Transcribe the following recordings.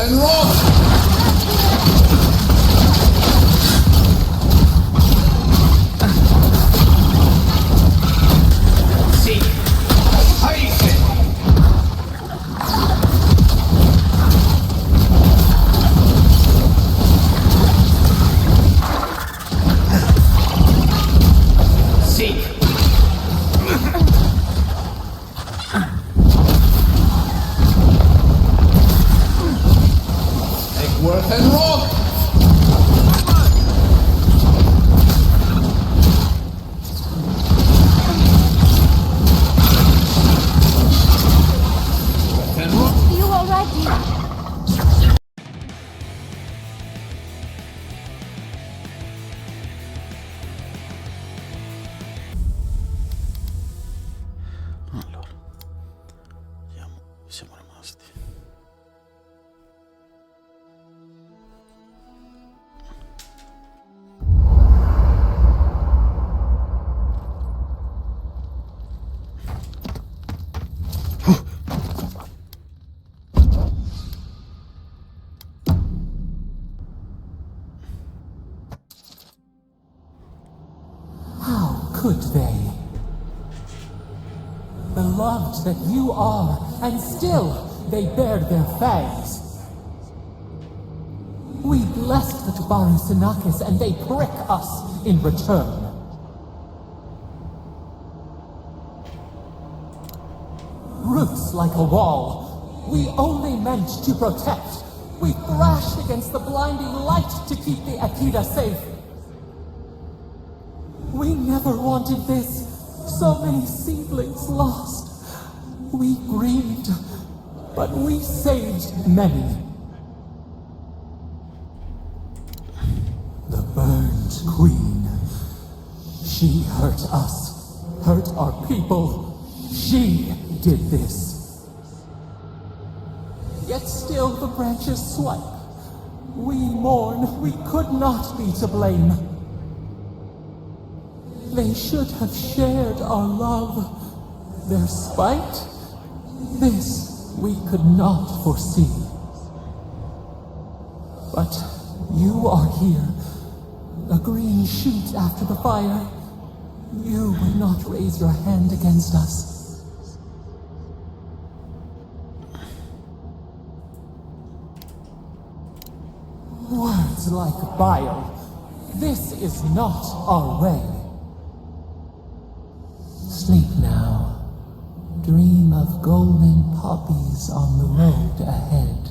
and rot! Seek! Hasten! Seek! Worth and rock! You already? Allora, siamo rimasti. How could they? Beloved that you are, and still they bared their fangs. We blessed the Tabaru Sinakis, and they prick us in return. Roots like a wall, we only meant to protect. We thrashed against the blinding light to keep the Akita safe. We never wanted this. So many seedlings lost. We grieved, but we saved many. The burned queen. She hurt us, hurt our people. She did this. Yet still the branches swipe. We mourn, we could not be to blame. They should have shared our love. Their spite? This we could not foresee. But you are here. A green shoot after the fire. You would not raise your hand against us. Words like bile. This is not our way. Sleep now. Dream of golden poppies on the road ahead.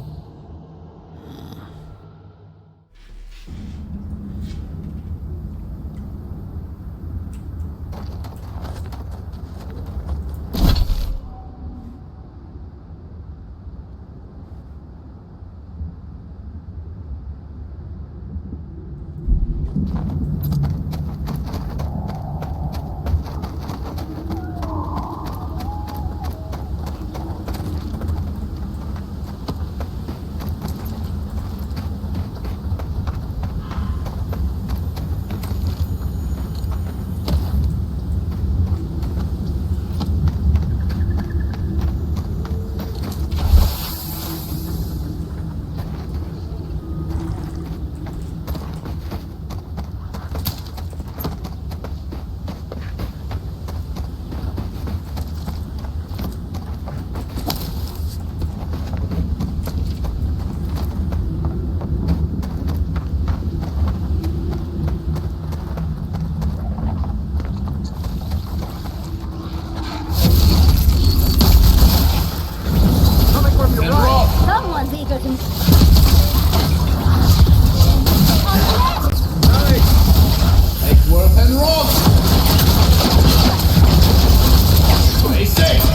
Someone's eager to... Take worth and rock! Stay safe!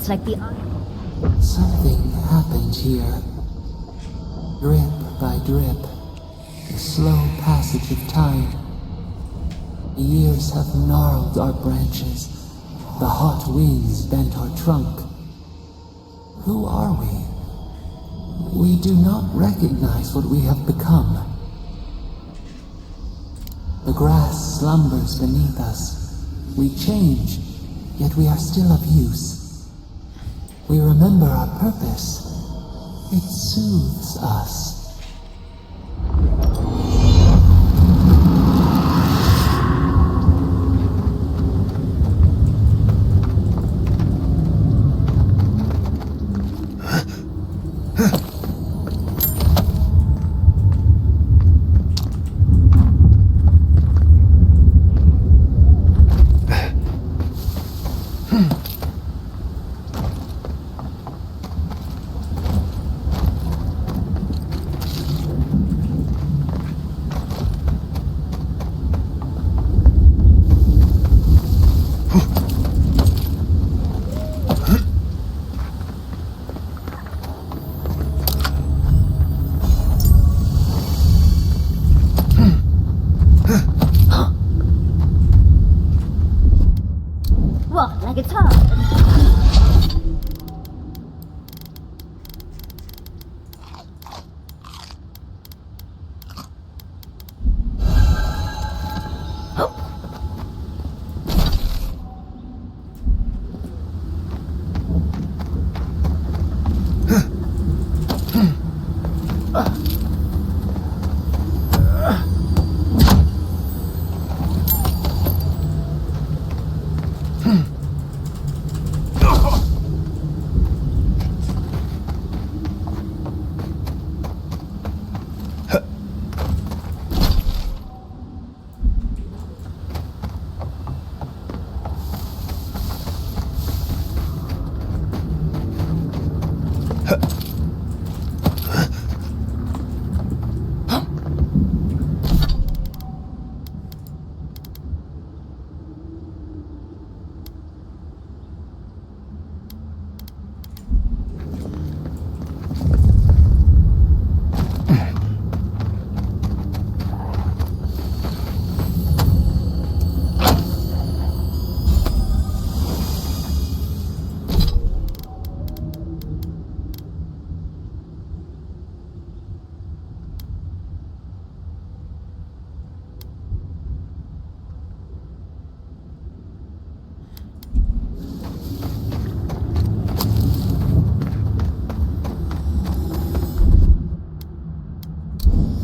That's like the... Something happened here. Drip by drip. The slow passage of time. The years have gnarled our branches. The hot winds bent our trunk. Who are we? We do not recognize what we have become. The grass slumbers beneath us. We change, yet we are still of use. We remember our purpose. It soothes us. What, like it's hard?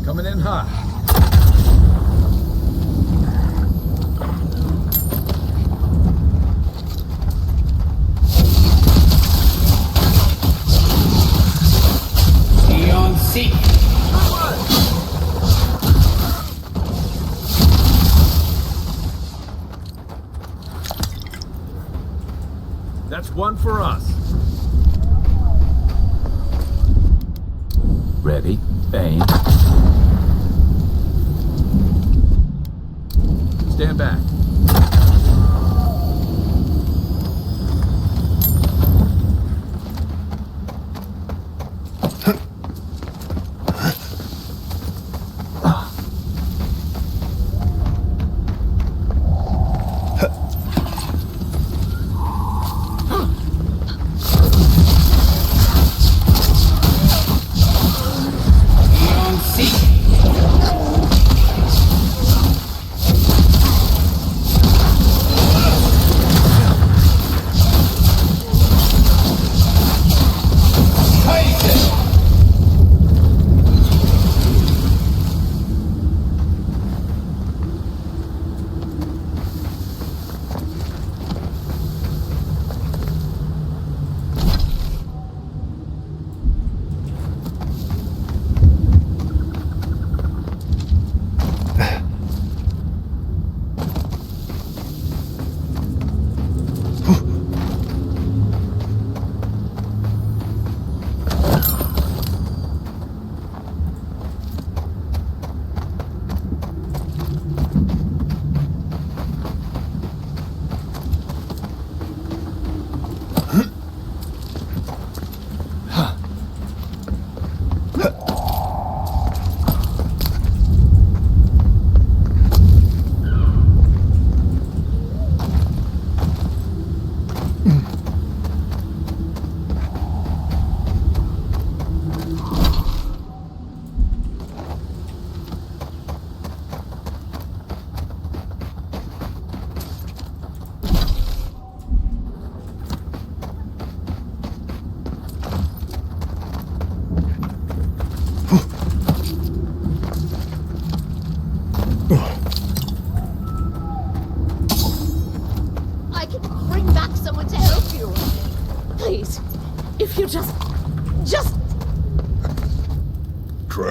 Coming in hot. Beyond seek. That's one for us. Ready? Aim. Stand back. Beyond seek.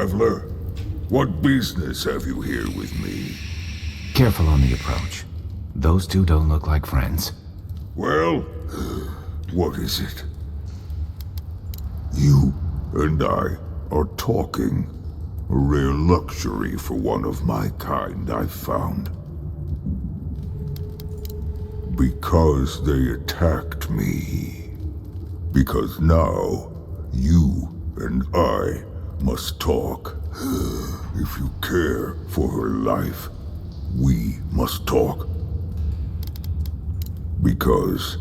traveler? What business have you here with me? Careful on the approach. Those two don't look like friends. Well, what is it? You and I are talking. A rare luxury for one of my kind, I've found. Because they attacked me. Because now, you and I must talk. If you care for her life, we must talk. Because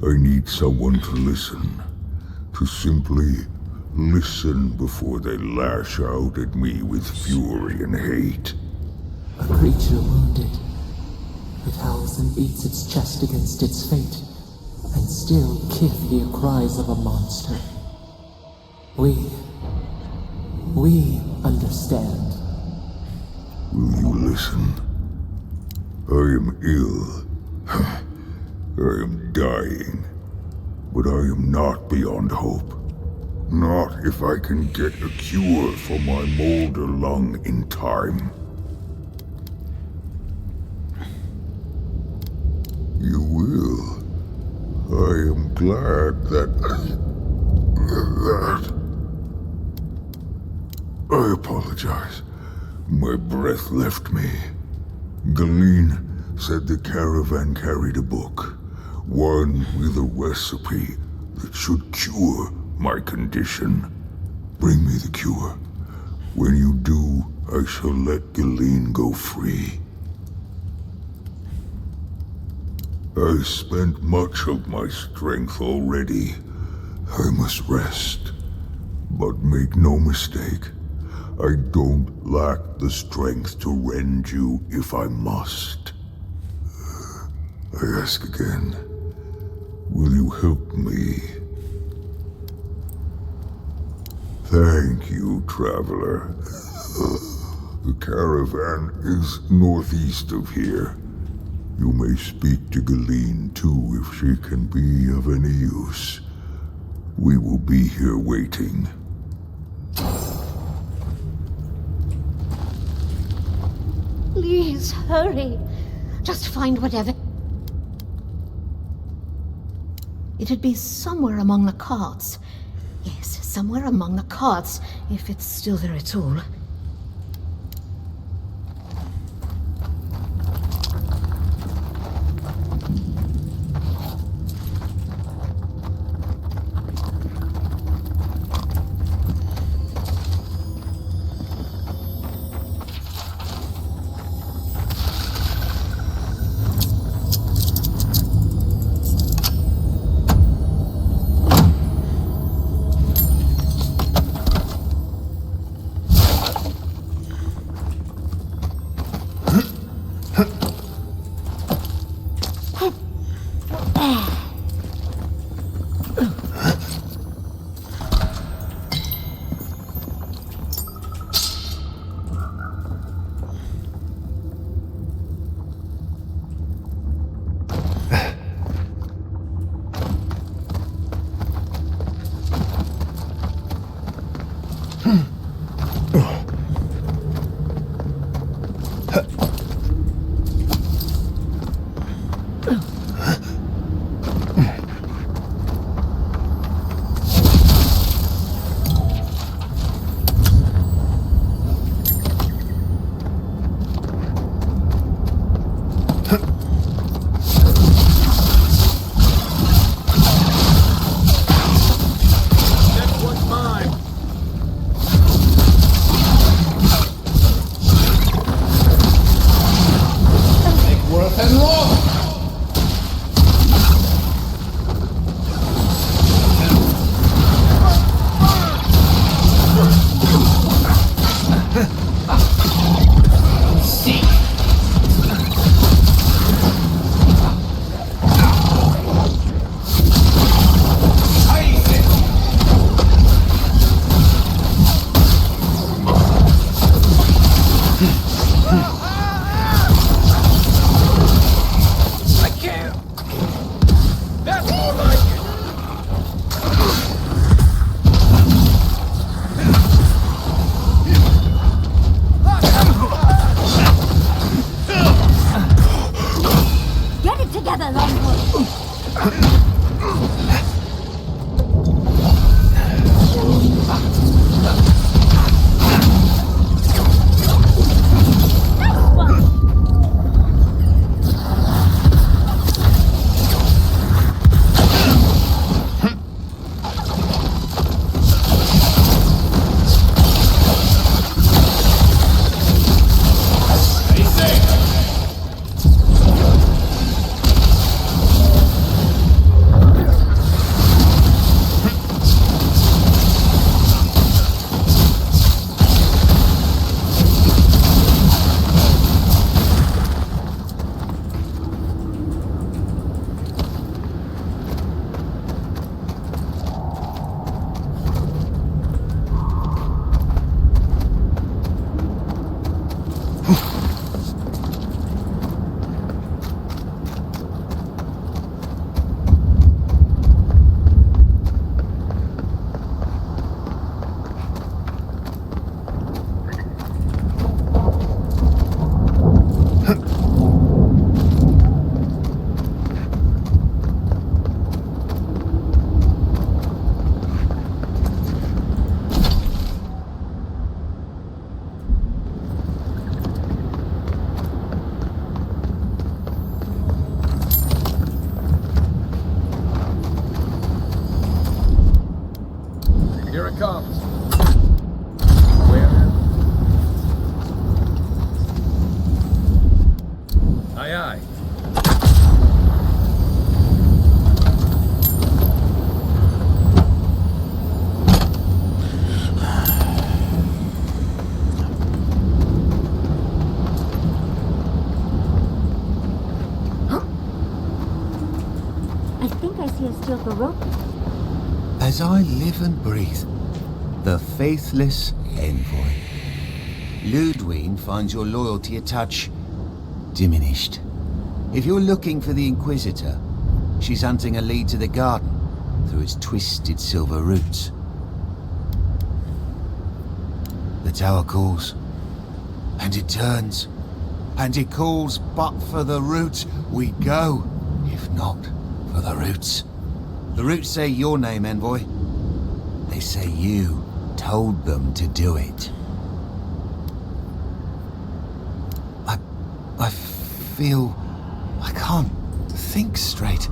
I need someone to listen. To simply listen before they lash out at me with fury and hate. A creature wounded. It howls and beats its chest against its fate, and still Kith hear cries of a monster. We understand. Will you listen? I am ill. I am dying. But I am not beyond hope. Not if I can get a cure for my molder lung in time. You will. I am glad that... I apologize. My breath left me. Galawain said the caravan carried a book. One with a recipe that should cure my condition. Bring me the cure. When you do, I shall let Galawain go free. I spent much of my strength already. I must rest. But make no mistake, I don't lack the strength to rend you if I must. I ask again, will you help me? Thank you, traveler. The caravan is northeast of here. You may speak to Galawain too if she can be of any use. We will be here waiting. Please, hurry. Just find whatever... It'd be somewhere among the carts. Yes, somewhere among the carts, if it's still there at all. together, Longboy. Here it comes. Where? Aye, aye. I think I see a steel Garrot. As I live and breathe, the faithless envoy. Ludwine finds your loyalty a touch diminished. If you're looking for the Inquisitor, she's hunting a lead to the garden through its twisted silver roots. The tower calls, and it turns, and it calls, but for the roots we go, if not for the roots. The roots say your name, envoy. They say you told them to do it. I feel I can't think straight.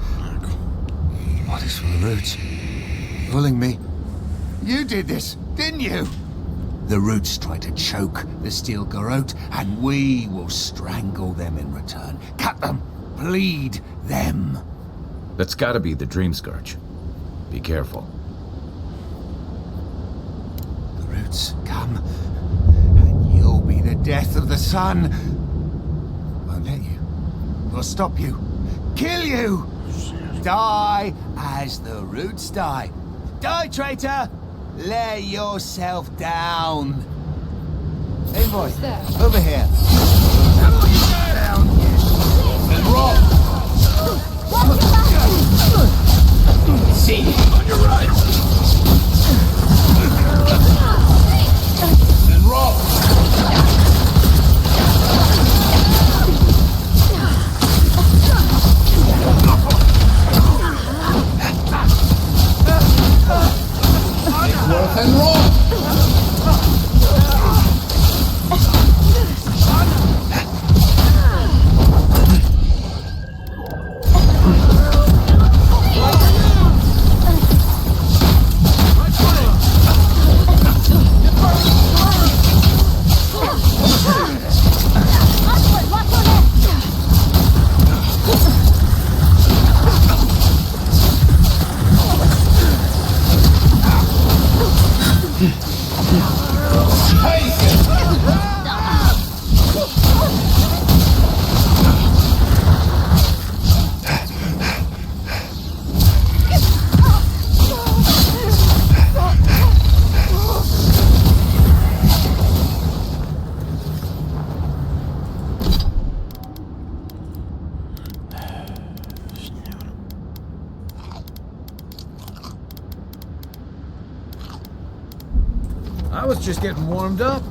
What is for the roots? Pulling me. You did this, didn't you? The roots try to choke the steel Garrot, and we will strangle them in return. Cut them, bleed them. That's gotta be the Dream Scourge. Be careful. The roots come, and you'll be the death of the sun. Won't let you. Or stop you. Kill you! Die as the roots die. Die, traitor! Lay yourself down. Envoy, over here. Down. And roll! See! On your right! And roll! Worth and roll! I was just getting warmed up.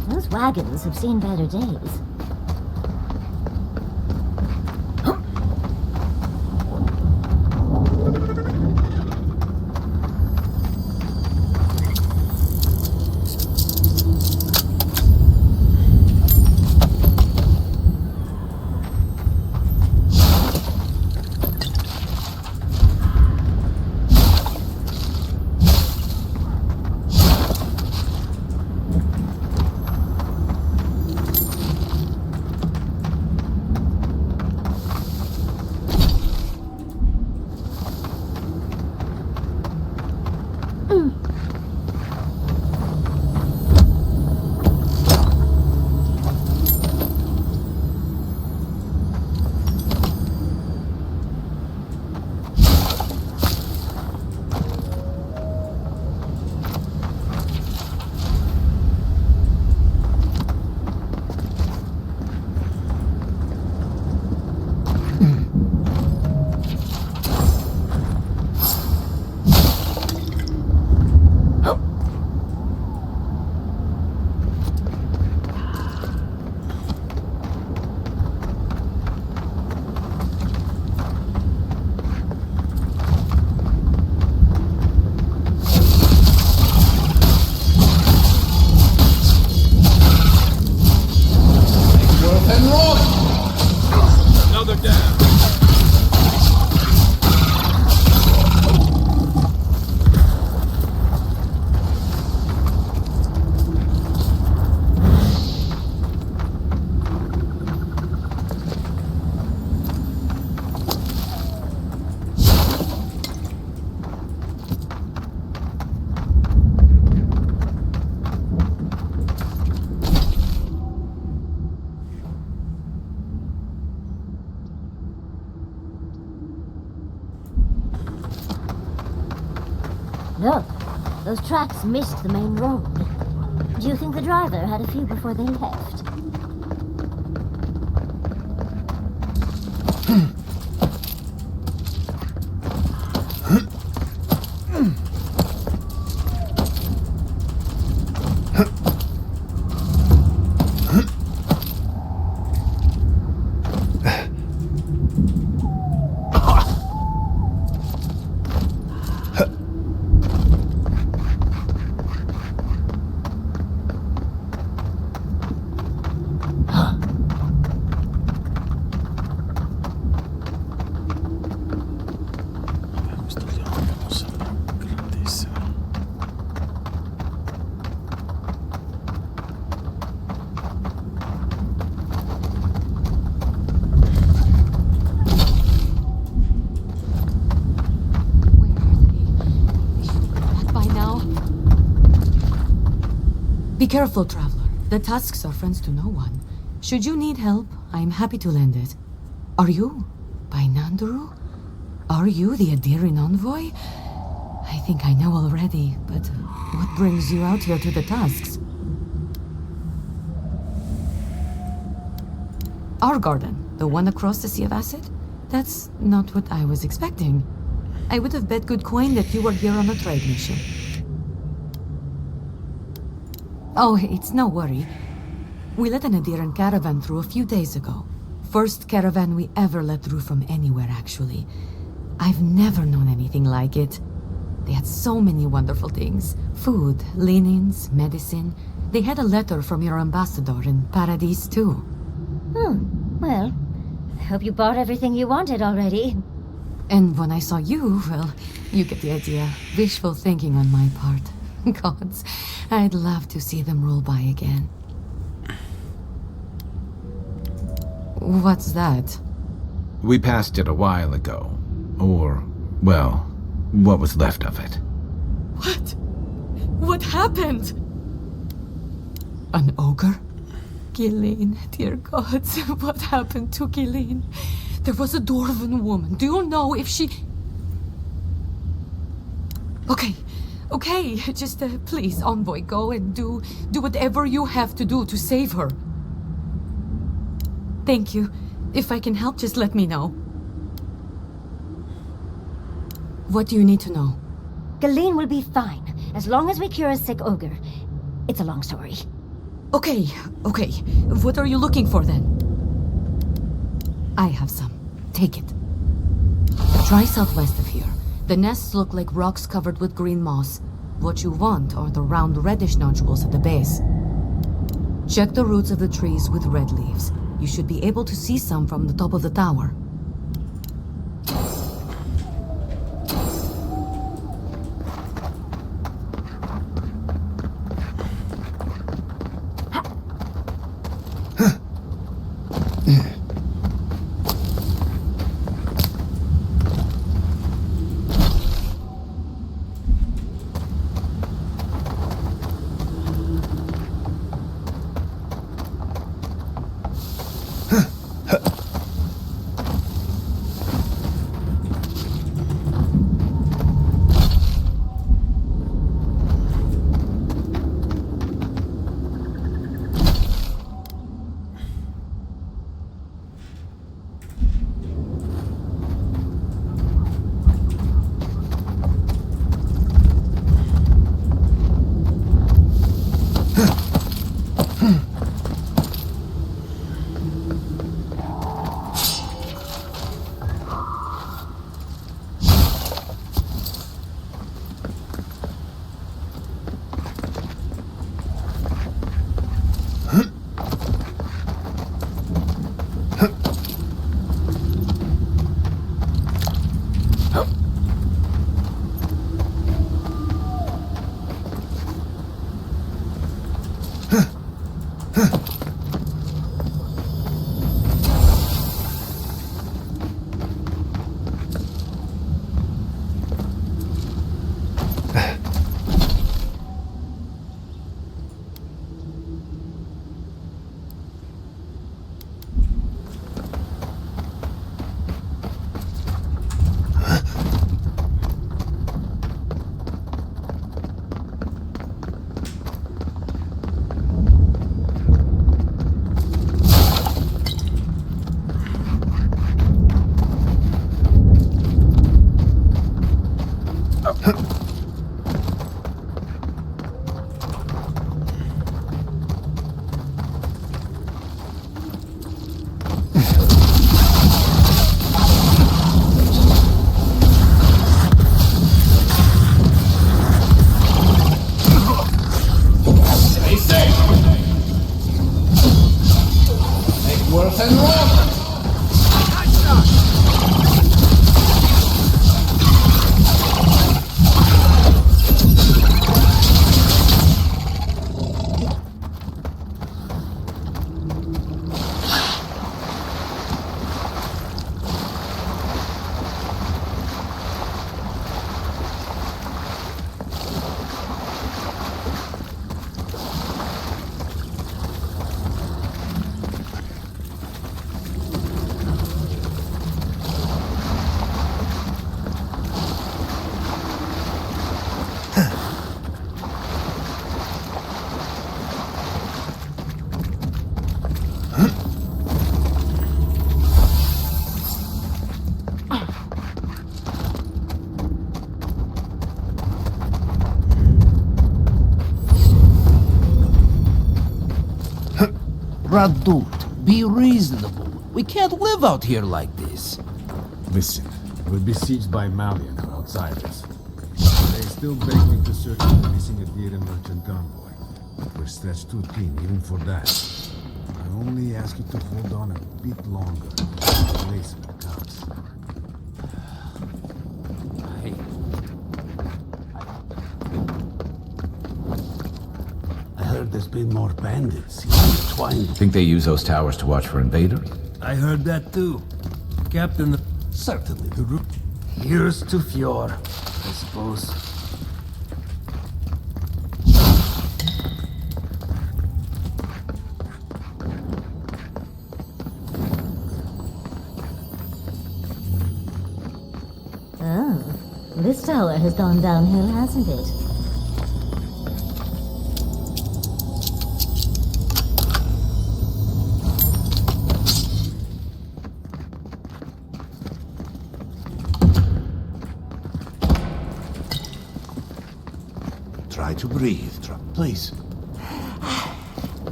Those wagons have seen better days. Look, those tracks missed the main road. Do you think the driver had a few before they left? Be careful, traveler. The Tusks are friends to no one. Should you need help, I'm happy to lend it. Are you by Nanduru? Are you the Adiran envoy? I think I know already, but what brings you out here to the Tusks? Our garden, the one across the Sea of Acid? That's not what I was expecting. I would have bet good coin that you were here on a trade mission. Oh, it's no worry. We let an Adiran caravan through a few days ago. First caravan we ever let through from anywhere, actually. I've never known anything like it. They had so many wonderful things. Food, linens, medicine. They had a letter from your ambassador in Paradise, too. Well, I hope you bought everything you wanted already. And when I saw you, well, you get the idea. Wishful thinking on my part. Gods, I'd love to see them roll by again. What's that? We passed it a while ago. Or, well, what was left of it. What? What happened? An ogre? Ghislaine, dear gods, what happened to Ghislaine? There was a dwarven woman. Do you know if she... Okay, just please, envoy, go and do whatever you have to do to save her. Thank you. If I can help, just let me know. What do you need to know? Ghislaine will be fine, as long as we cure a sick ogre. It's a long story. Okay. What are you looking for then? I have some. Take it. Try southwest of here. The nests look like rocks covered with green moss. What you want are the round reddish nodules at the base. Check the roots of the trees with red leaves. You should be able to see some from the top of the tower. Radut, be reasonable. We can't live out here like this. Listen, we're besieged by Malian and outsiders. They still beg me to search for the missing Adira merchant convoy. But we're stretched too thin even for that. I only ask you to hold on a bit longer. The place counts. I heard there's been more bandits intertwined. Think they use those towers to watch for invaders? I heard that too. Captain... Certainly the route. Here's to Fjord, I suppose. Oh, this tower has gone downhill, hasn't it? Try to breathe, please.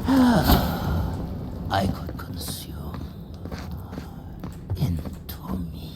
I could consume into me.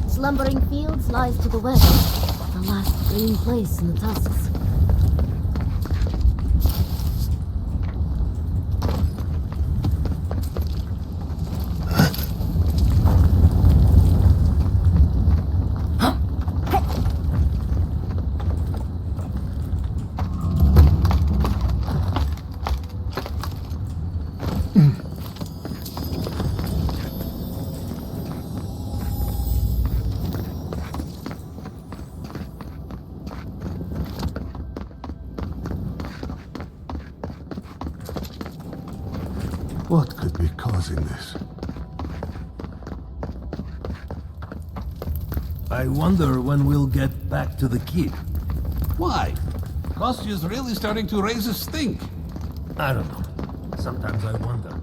Slumbering fields lies to the west, the last green place in the Tusks. What could be causing this? I wonder when we'll get back to the keep. Why? Kostyu's really starting to raise a stink. I don't know. Sometimes I wonder.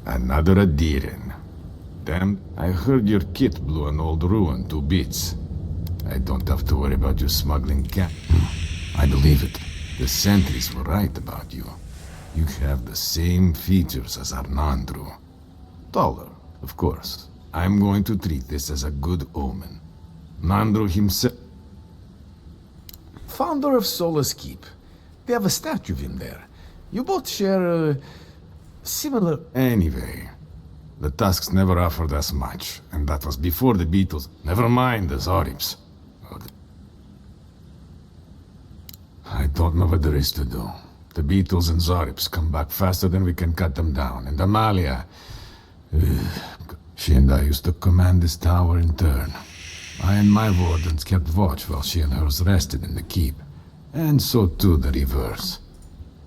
Another Adiran. Damn, I heard your kit blew an old ruin to bits. I don't have to worry about you smuggling I believe it. The sentries were right about you. You have the same features as Arnandru. Taller, of course. I'm going to treat this as a good omen. Nandru himself... Founder of Solace Keep. They have a statue of him there. You both share a similar... Anyway, the Tusks never offered us much, and that was before the Beatles. Never mind the Zorips. I don't know what there is to do. The Beatles and Zorips come back faster than we can cut them down, and Amalia... she and I used to command this tower in turn. I and my wardens kept watch while she and hers rested in the keep. And so too the reverse.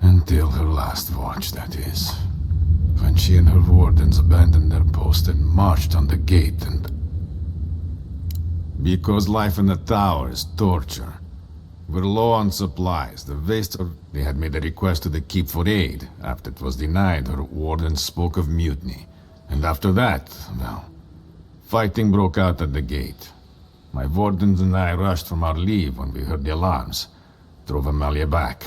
Until her last watch, that is. When she and her wardens abandoned their post and marched on the gate and... Because life in the tower is torture. We're low on supplies. The Vestor... They had made a request to the keep for aid. After it was denied, her wardens spoke of mutiny. And after that, well... Fighting broke out at the gate. My wardens and I rushed from our leave when we heard the alarms. Drove Amalia back.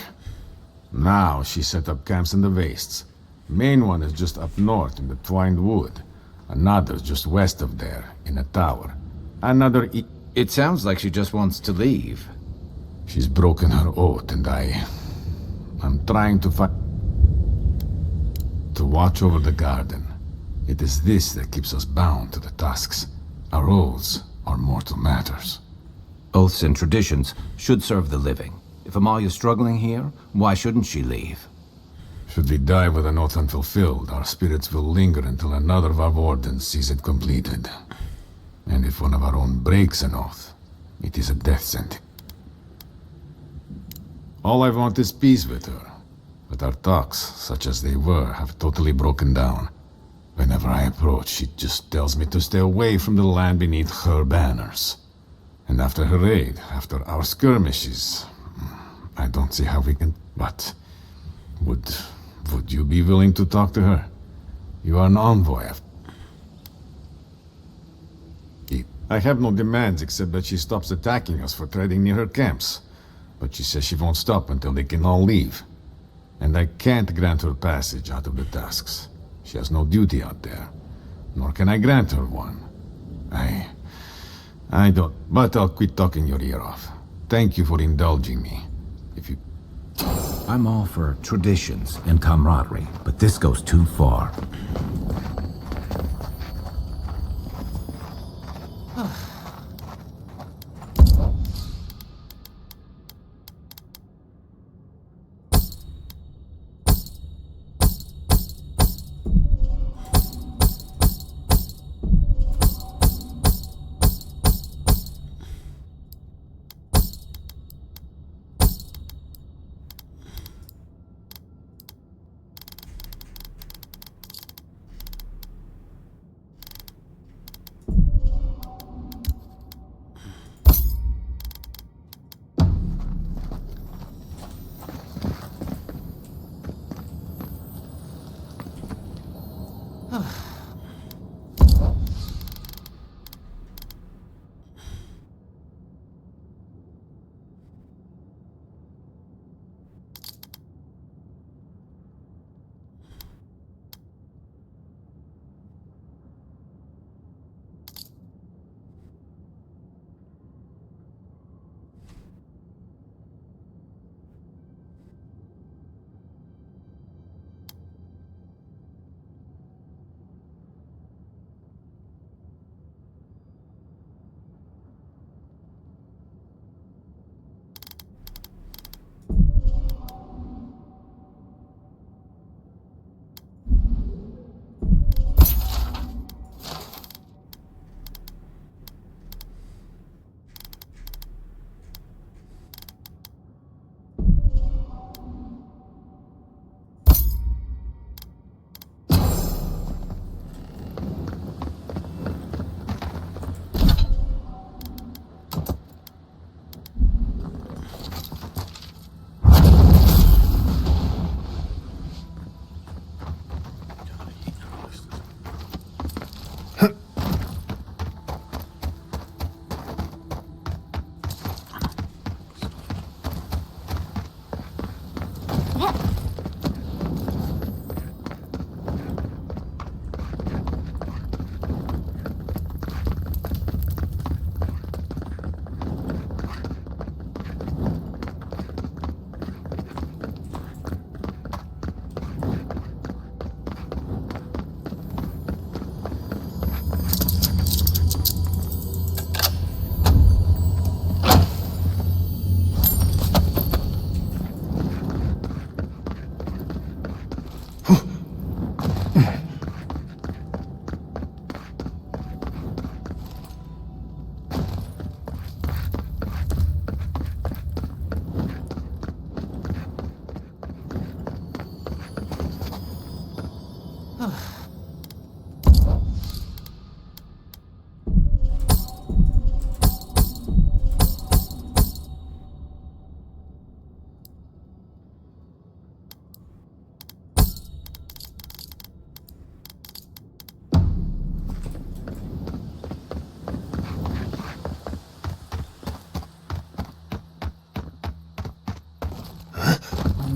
Now she set up camps in the wastes. Main one is just up north in the Twined Wood. Another's just west of there, in a tower. Another It sounds like she just wants to leave. She's broken her oath, and I'm trying to watch over the garden. It is this that keeps us bound to the Tusks. Our oaths are mortal matters. Oaths and traditions should serve the living. If Amalia's struggling here, why shouldn't she leave? Should we die with an oath unfulfilled, our spirits will linger until another of our wardens sees it completed. And if one of our own breaks an oath, it is a death sentence. All I want is peace with her. But our talks, such as they were, have totally broken down. Whenever I approach, she just tells me to stay away from the land beneath her banners. And after her raid, after our skirmishes, I don't see how we can... But... Would you be willing to talk to her? You are an envoy. I have no demands except that she stops attacking us for treading near her camps. But she says she won't stop until they can all leave. And I can't grant her passage out of the Tusks. She has no duty out there. Nor can I grant her one. I don't... But I'll quit talking your ear off. Thank you for indulging me. If you... I'm all for traditions and camaraderie, but this goes too far.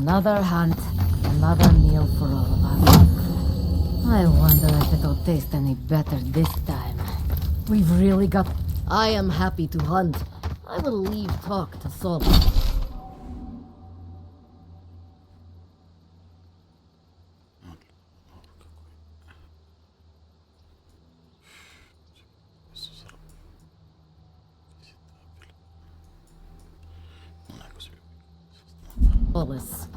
Another hunt, another meal for all of us. I wonder if it'll taste any better this time. We've really got... I am happy to hunt. I will leave talk to Sol. Wallace.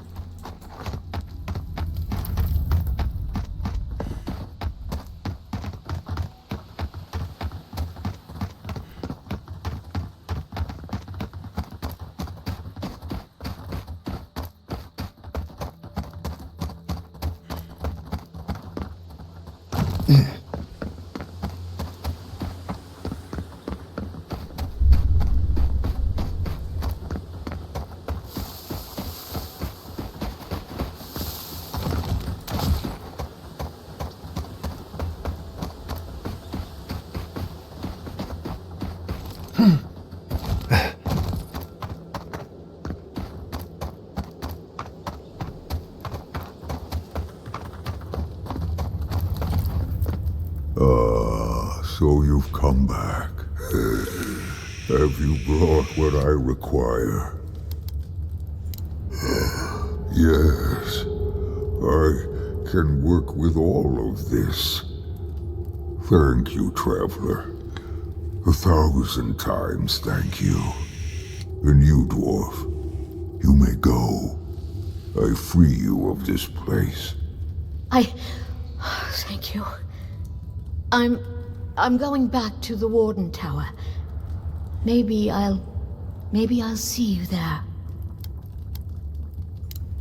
So you've come back. Have you brought what I require? Yes, I can work with all of this. Thank you, traveler. 1,000 times thank you. And you, dwarf, you may go. I free you of this place. Thank you. I'm going back to the Warden Tower. Maybe I'll see you there.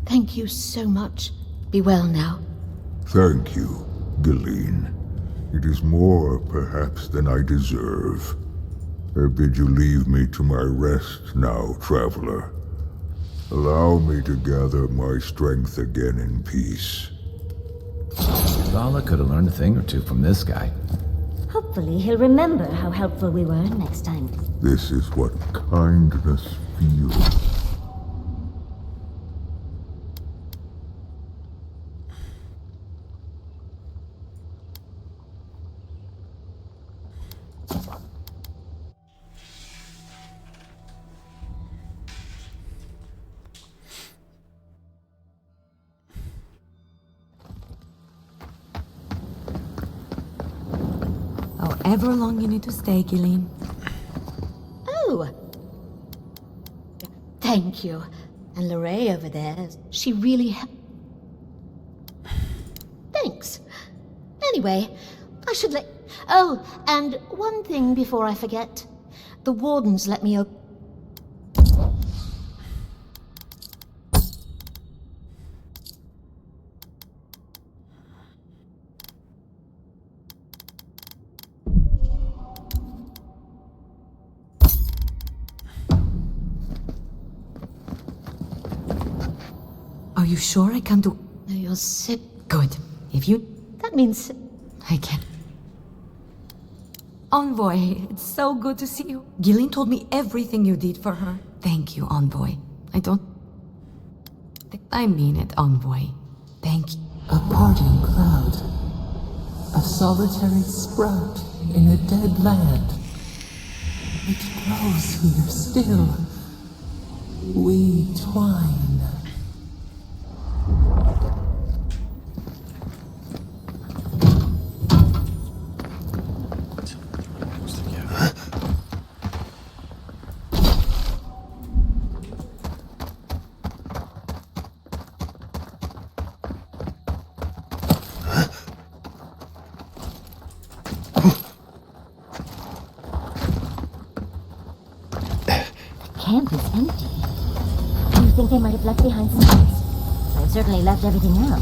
Thank you so much. Be well now. Thank you, Galawain. It is more, perhaps, than I deserve. I bid you leave me to my rest now, traveler. Allow me to gather my strength again in peace. Vala could have learned a thing or two from this guy. Hopefully he'll remember how helpful we were next time. This is what kindness feels. However long you need to stay, Gillian. Oh! Thank you. And Lorraine over there, she really Thanks. Anyway, I should let... Oh, and one thing before I forget. The wardens let me Are you sure I can do... No, you're sick. Good. If you... That means... I can... Envoy, it's so good to see you. Gillian told me everything you did for her. Thank you, Envoy. I mean it, Envoy. Thank you. A parting cloud. A solitary sprout in a dead land. It grows here still. We twine. Camp is empty. Do you think they might have left behind spies? They've certainly left everything else.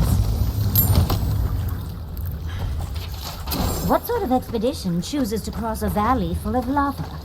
What sort of expedition chooses to cross a valley full of lava?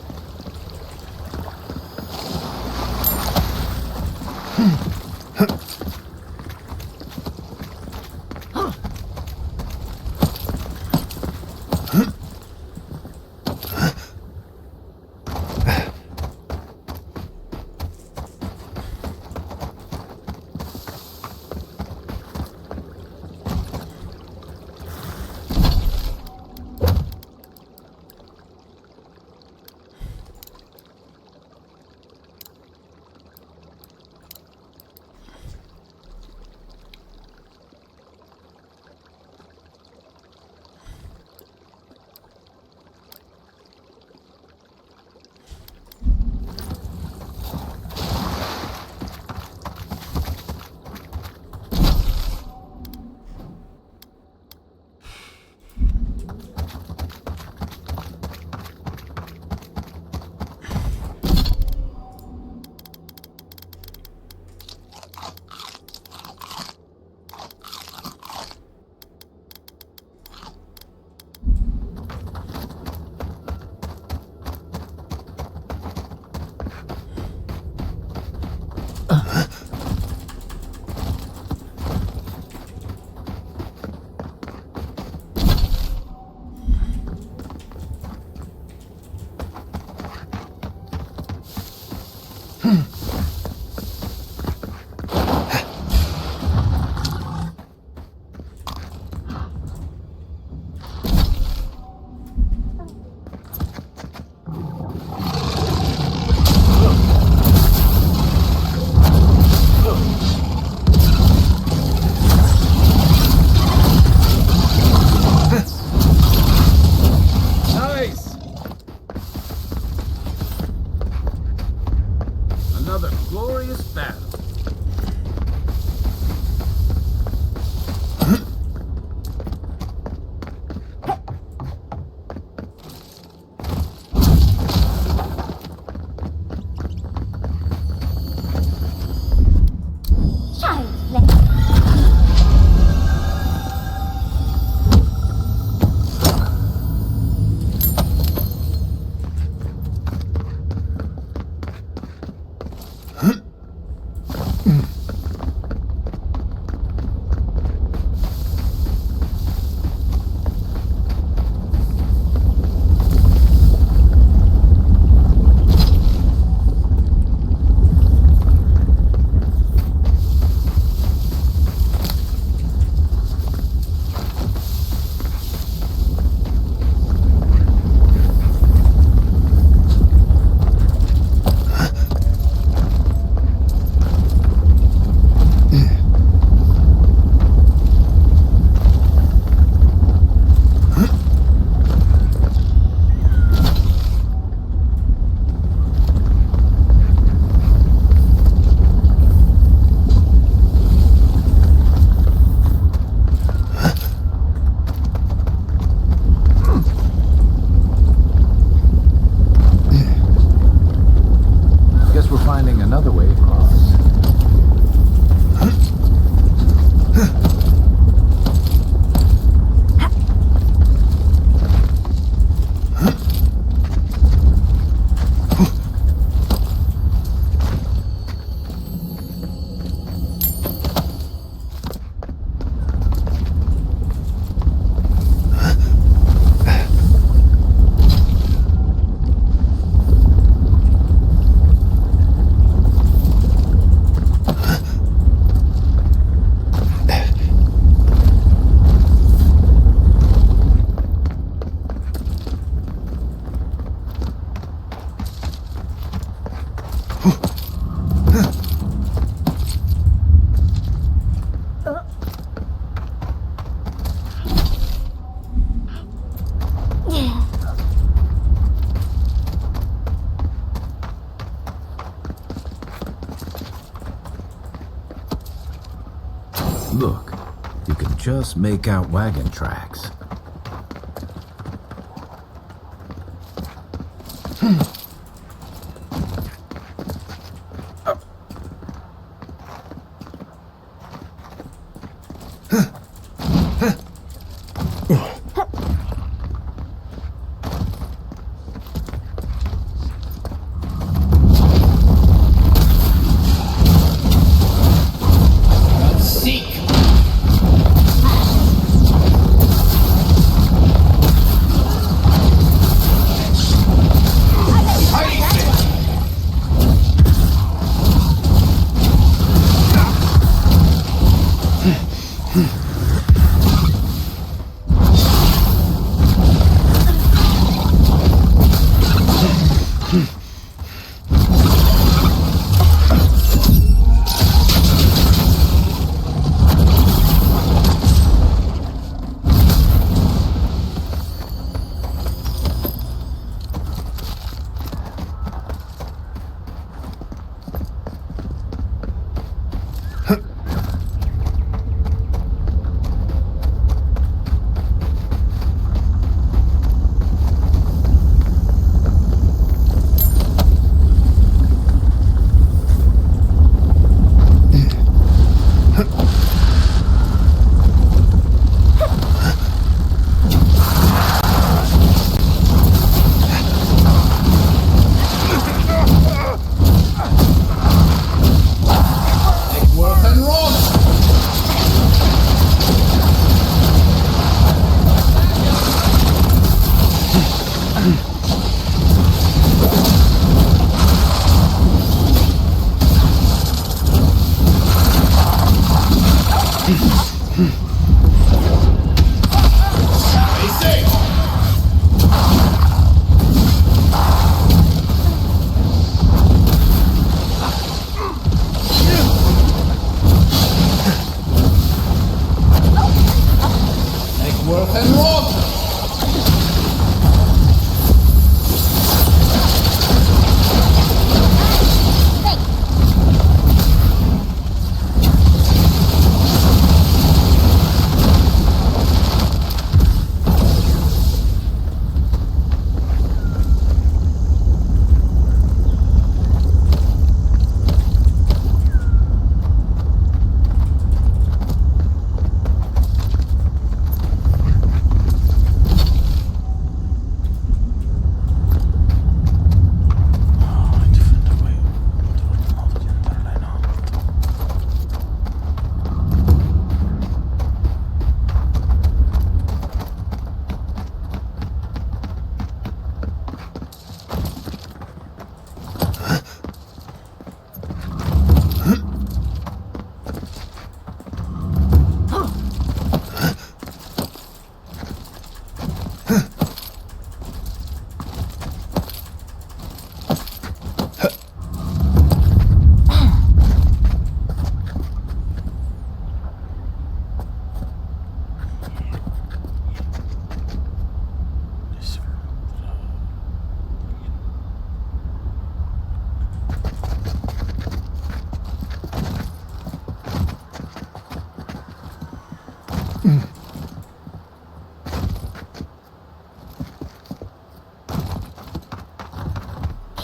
You can just make out wagon tracks.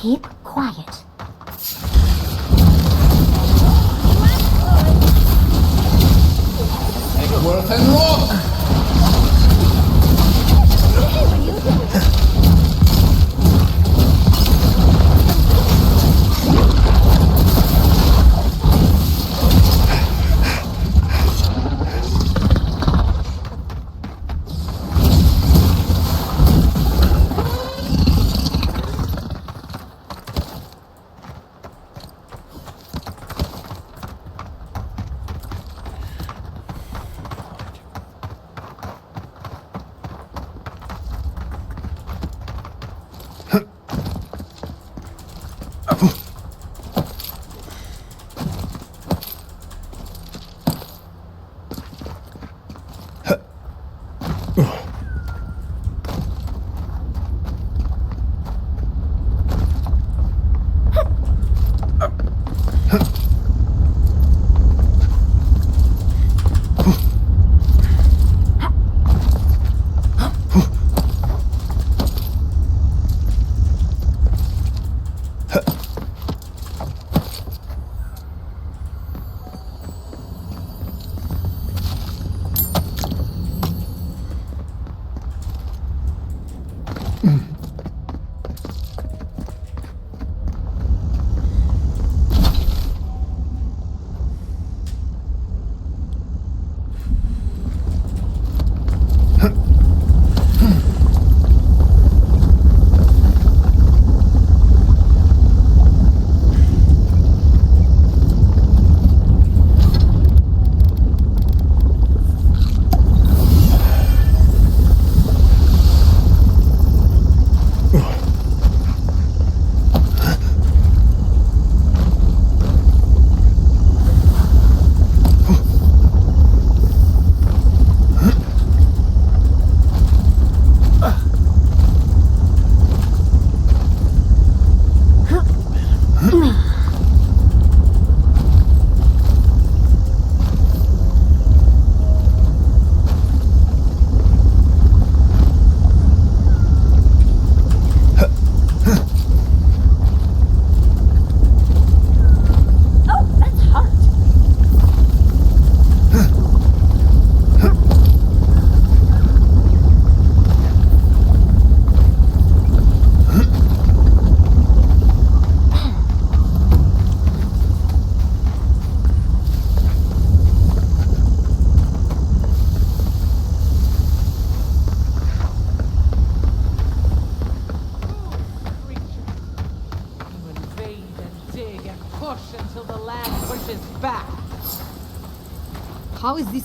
Keep quiet. Egworth and Rock!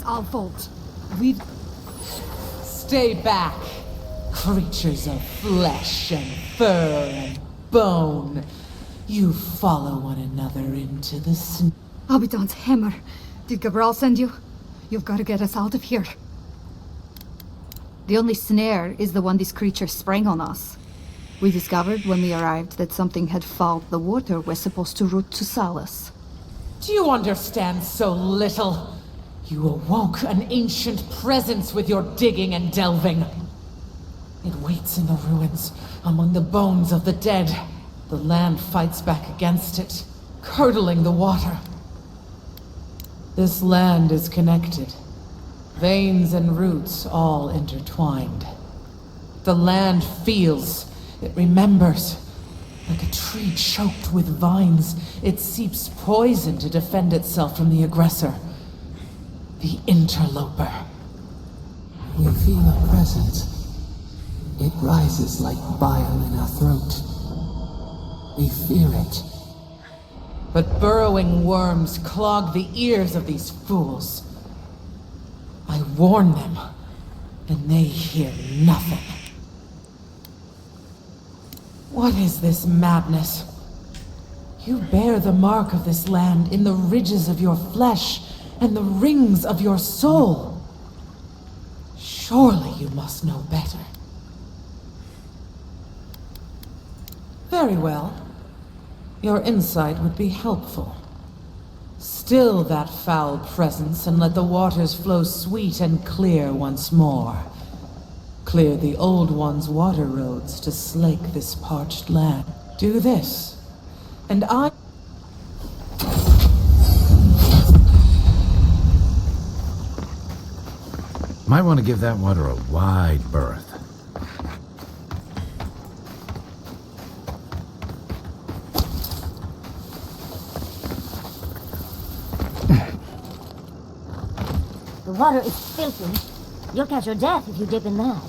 I'll vault. Stay back, creatures of flesh and fur and bone. You follow one another into the snow. Abidan's hammer. Did Gabral send you? You've got to get us out of here. The only snare is the one these creatures sprang on us. We discovered when we arrived that something had fouled the water we're supposed to route to Salus. Do you understand so little? You awoke an ancient presence with your digging and delving. It waits in the ruins, among the bones of the dead. The land fights back against it, curdling the water. This land is connected. Veins and roots all intertwined. The land feels, it remembers. Like a tree choked with vines, it seeps poison to defend itself from the aggressor. The interloper. We feel a presence. It rises like bile in our throat. We fear it. But burrowing worms clog the ears of these fools. I warn them, and they hear nothing. What is this madness? You bear the mark of this land in the ridges of your flesh and the rings of your soul. Surely you must know better. Very well. Your insight would be helpful. Still that foul presence and let the waters flow sweet and clear once more. Clear the old one's water roads to slake this parched land. Do this, and I... Might want to give that water a wide berth. The water is filthy. You'll catch your death if you dip in that.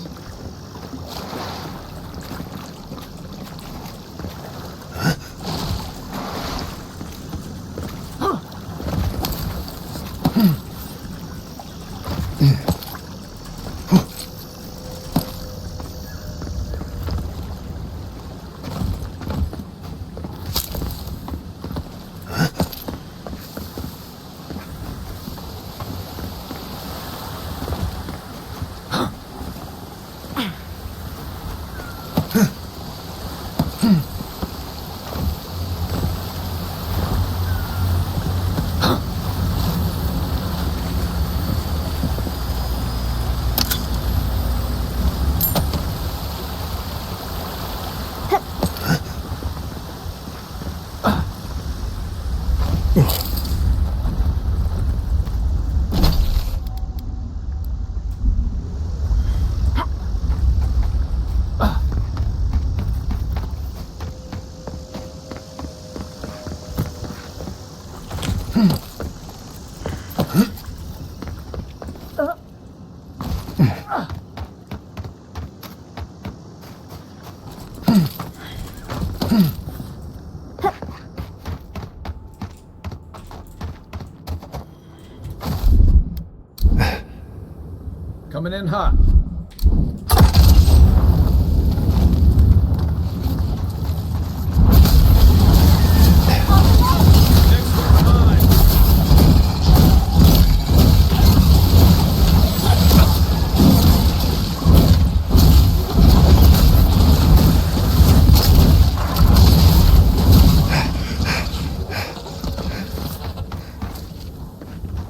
Coming in hot.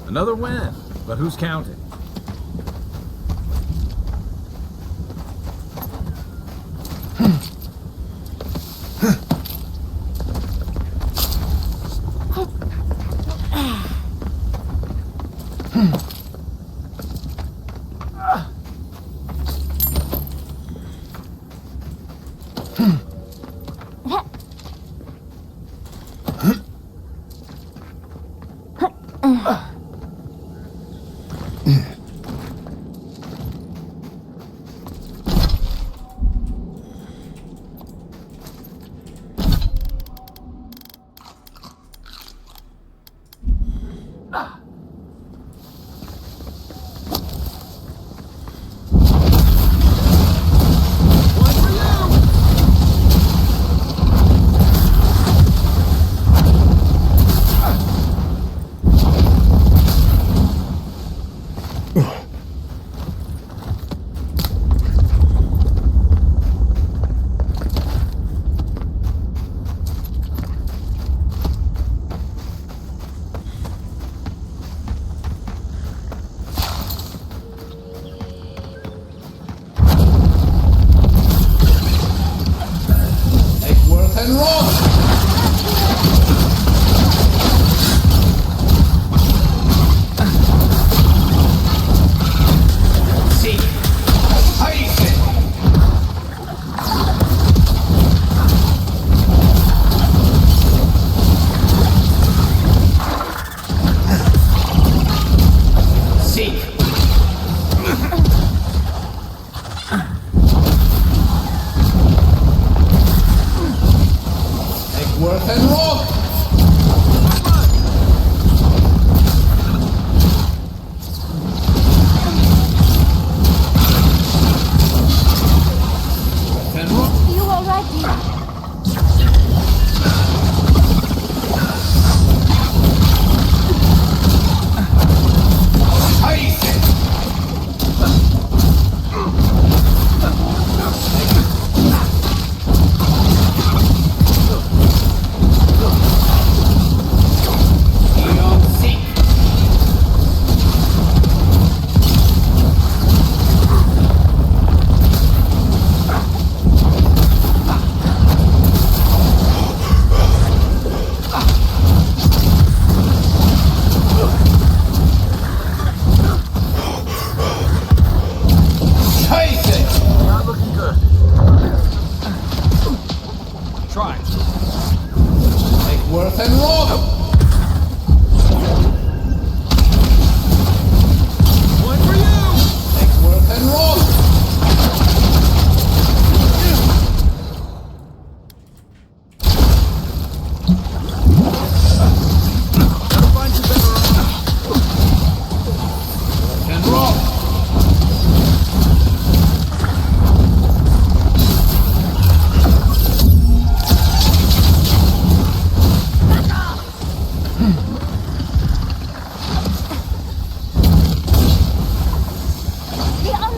Another win, but who's counting?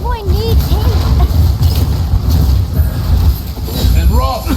convoy needs him. And Rob!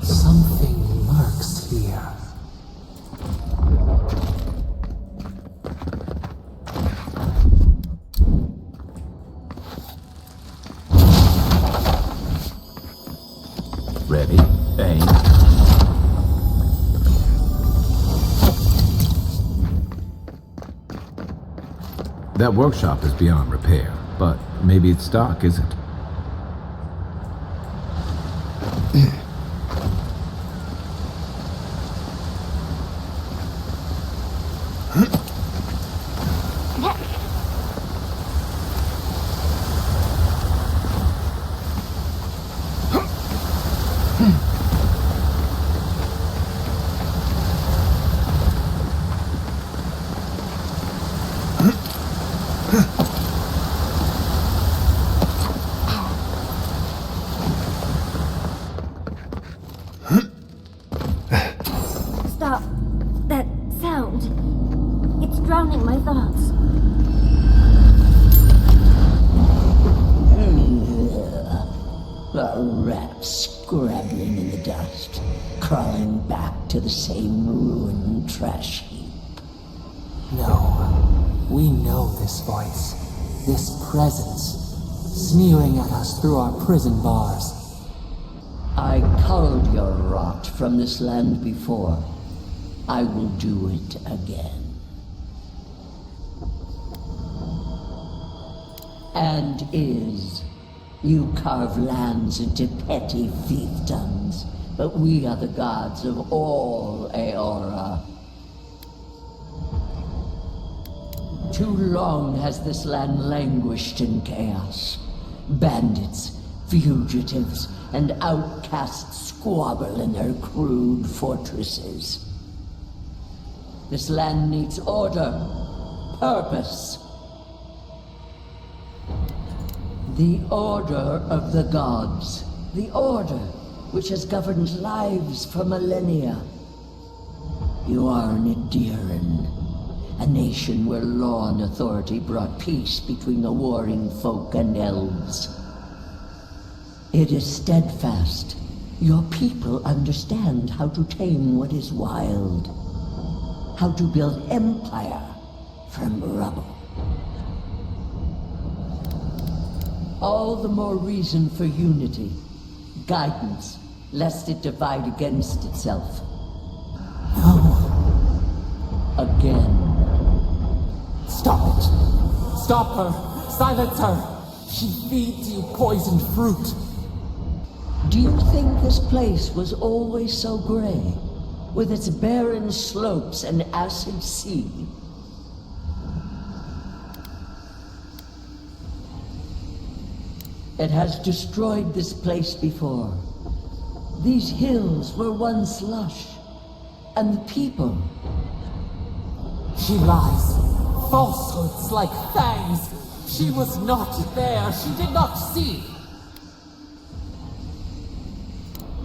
Something lurks here. Ready? Aim. That workshop is beyond repair, but maybe its stock isn't. Stop. That sound. It's drowning my thoughts. A rat scrabbling in the dust, crawling back to the same ruined trash heap. No, we know this voice, this presence, sneering at us through our prison bars. I culled your rot from this land before. I will do it again. And you carve lands into petty fiefdoms, but we are the gods of all Aora. Too long has this land languished in chaos. Bandits, fugitives, and outcasts squabble in their crude fortresses. This land needs order, purpose. The order of the gods. The order which has governed lives for millennia. You are an Ediran, a nation where law and authority brought peace between the warring folk and elves. It is steadfast. Your people understand how to tame what is wild. How to build empire from rubble. All the more reason for unity, guidance, lest it divide against itself. No. Again. Stop it! Stop her! Silence her! She feeds you poisoned fruit. Do you think this place was always so gray? with its barren slopes and acid sea. It has destroyed this place before. These hills were once lush, and the people. She lies. Falsehoods like fangs. She was not there. She did not see.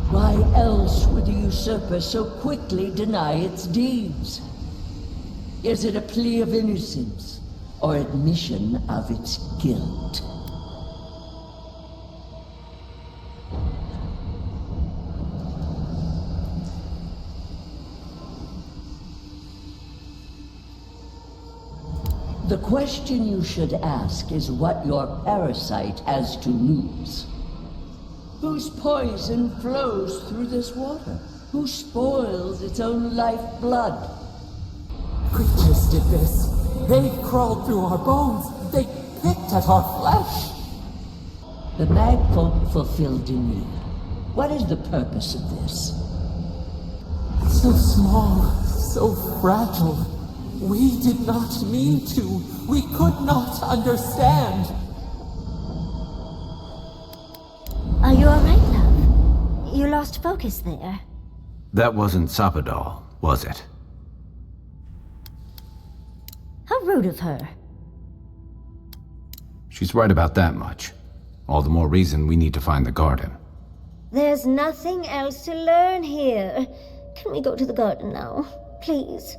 Why else would the usurper so quickly deny its deeds? Is it a plea of innocence, or admission of its guilt? The question you should ask is what your parasite has to lose. Whose poison flows through this water? Who spoils its own lifeblood? Creatures did this. They crawled through our bones. They picked at our flesh. The Magfolk fulfilled a need. What is the purpose of this? So small, so fragile. We did not mean to. We could not understand. Are you alright, love? You lost focus there. That wasn't Sapadal, was it? How rude of her. She's right about that much. All the more reason we need to find the garden. There's nothing else to learn here. Can we go to the garden now? Please.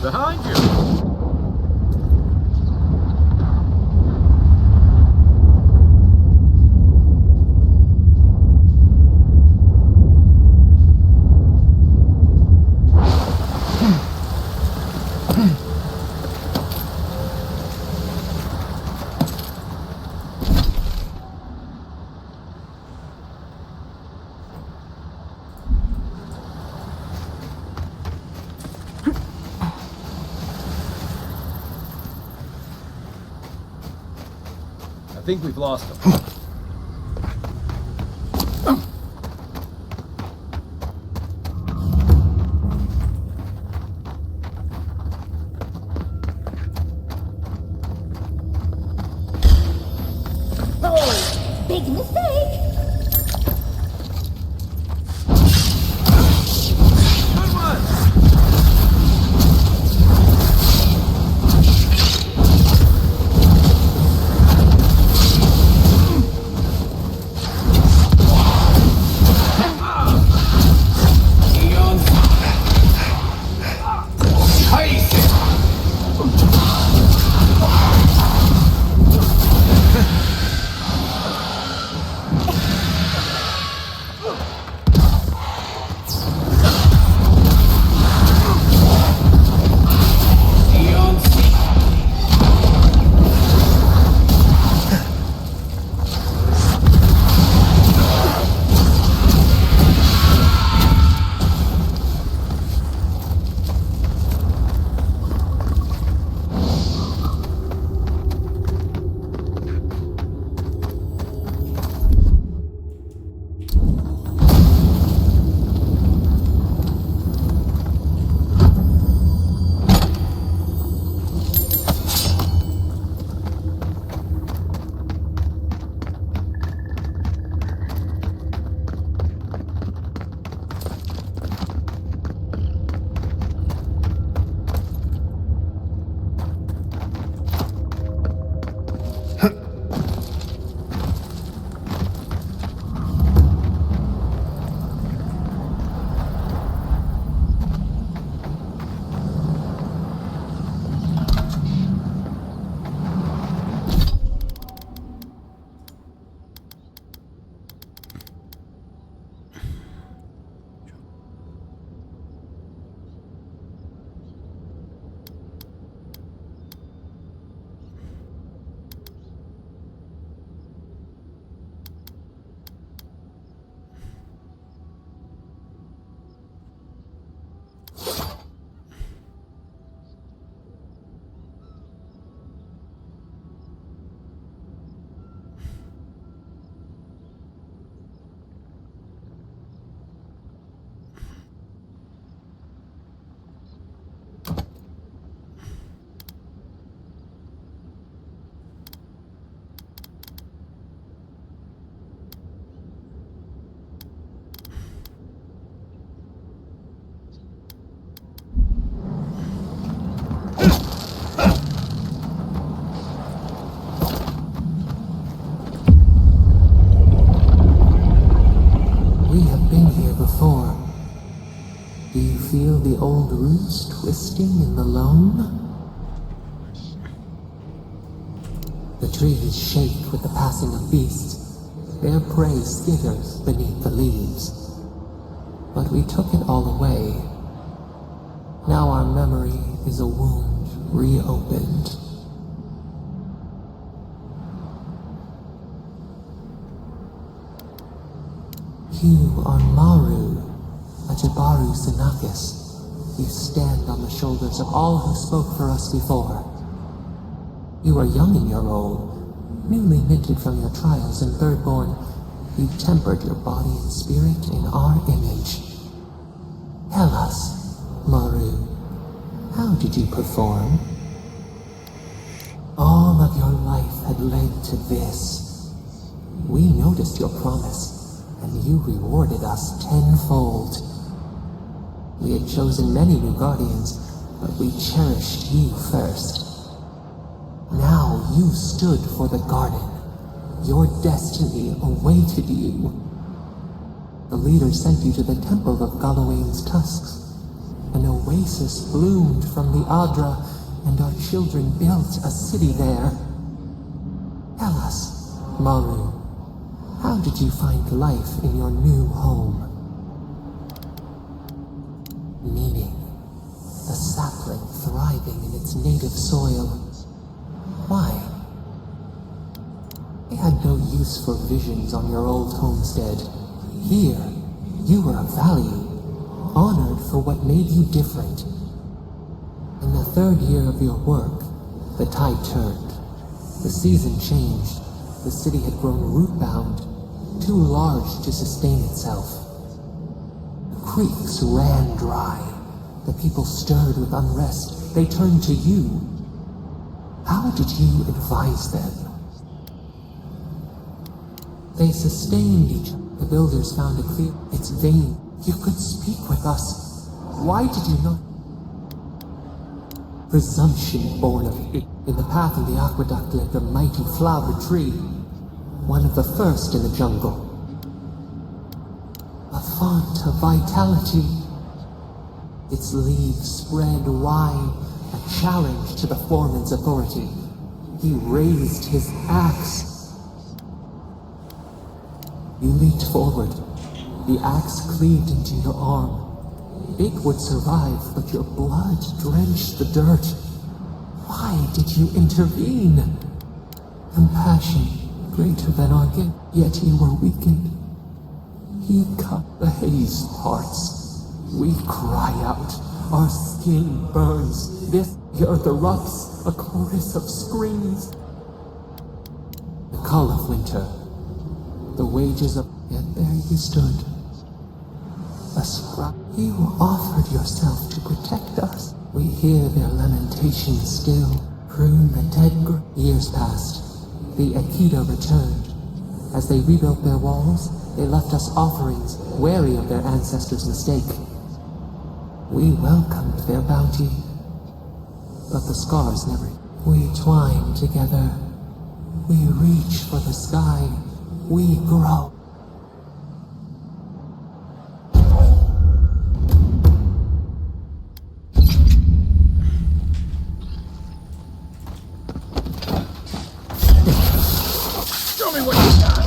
Behind you! I think we've lost them. Oh, big mistake! Good one! feel the old roots twisting in the loam? The trees shake with the passing of beasts. Their prey skitters beneath the leaves. But we took it all away. Now our memory is a wound reopened. You are Maru, a Jabaru Sinakis. You stand on the shoulders of all who spoke for us before. You are young in your role, newly minted from your trials in Thirdborn. You tempered your body and spirit in our image. Tell us, Maru, how did you perform? All of your life had led to this. We noticed your promise, and you rewarded us tenfold. We had chosen many new guardians, but we cherished you first. Now you stood for the garden. Your destiny awaited you. The leader sent you to the temple of Galawain's tusks. An oasis bloomed from the Adra, and our children built a city there. Tell us, Maru, how did you find life in your new home? Meaning, the sapling thriving in its native soil. Why? I had no use for visions on your old homestead. Here, you were of value, honored for what made you different. In the third year of your work, the tide turned. The season changed. The city had grown root-bound, too large to sustain itself. The creeks ran dry. The people stirred with unrest. They turned to you. How did you advise them? They sustained each other. The builders found it clear. It's vain. You could speak with us. Why did you not? Presumption born of it. In the path of the aqueduct lived a mighty flower tree. One of the first in the jungle. A font of vitality. Its leaves spread wide, a challenge to the foreman's authority. He raised his axe. You leaped forward. The axe cleaved into your arm. It would survive, but your blood drenched the dirt. Why did you intervene? Compassion greater than our gift, yet you were weakened. He cut the haze parts. We cry out. Our skin burns. The earth erupts. A chorus of screams. The call of winter. The wages of... Yet there you stood. A scrap. You offered yourself to protect us. We hear their lamentations still. Prune the dead years passed. The Akita returned. As they rebuilt their walls, they left us offerings, wary of their ancestors' mistake. We welcomed their bounty, but the scars never. We twine together. We reach for the sky. We grow. Show me what you got!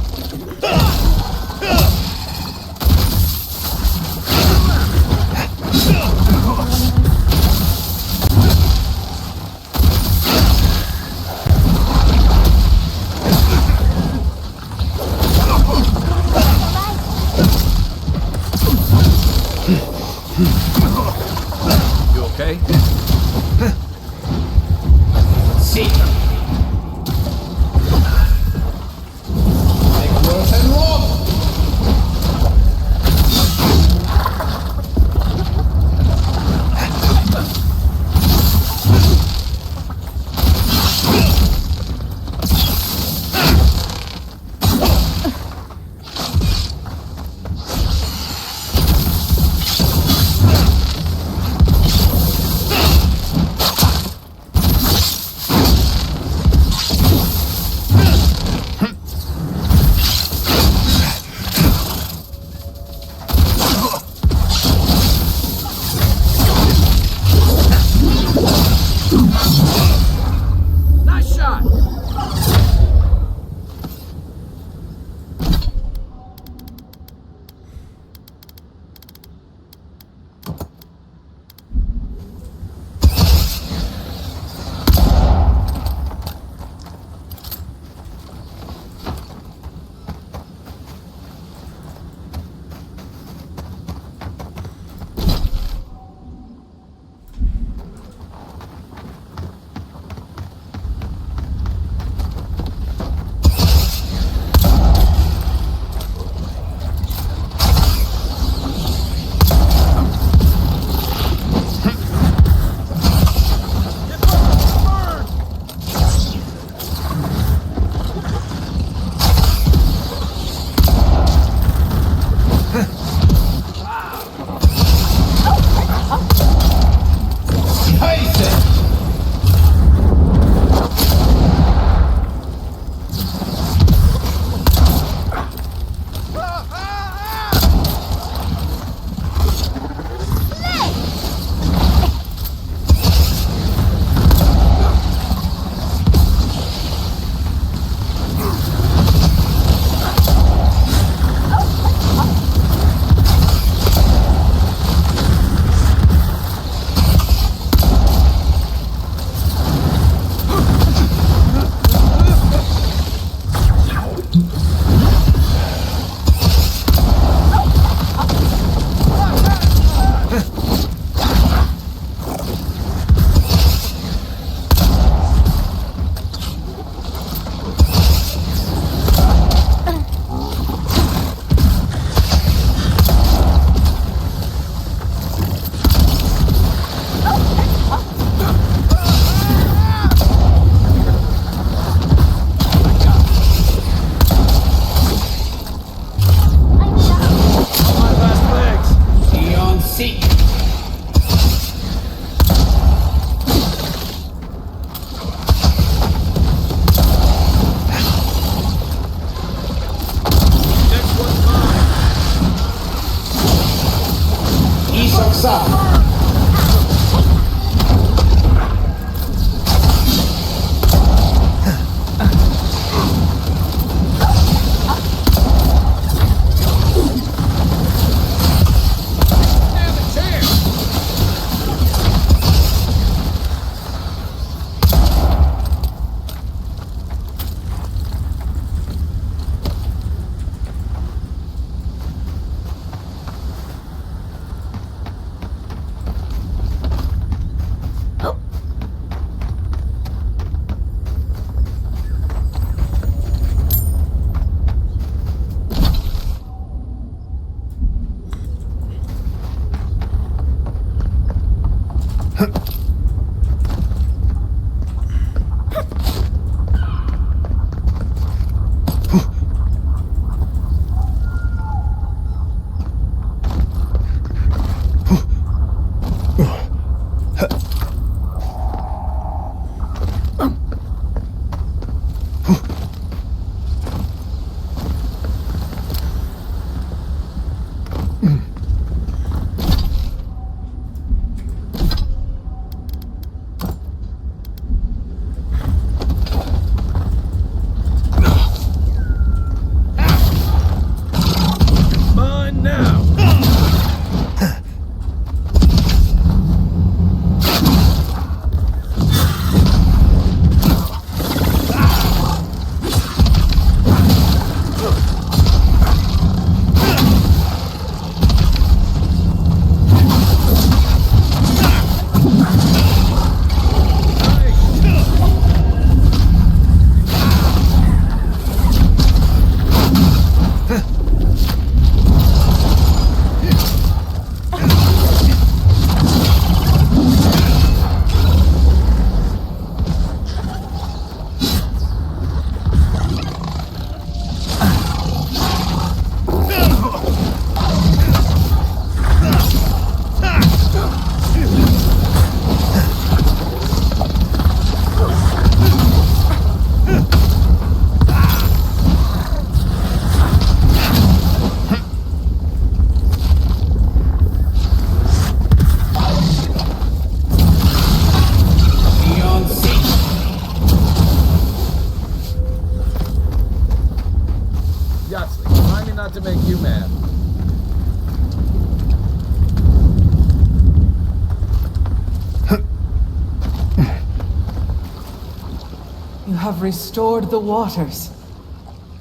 You have restored the waters.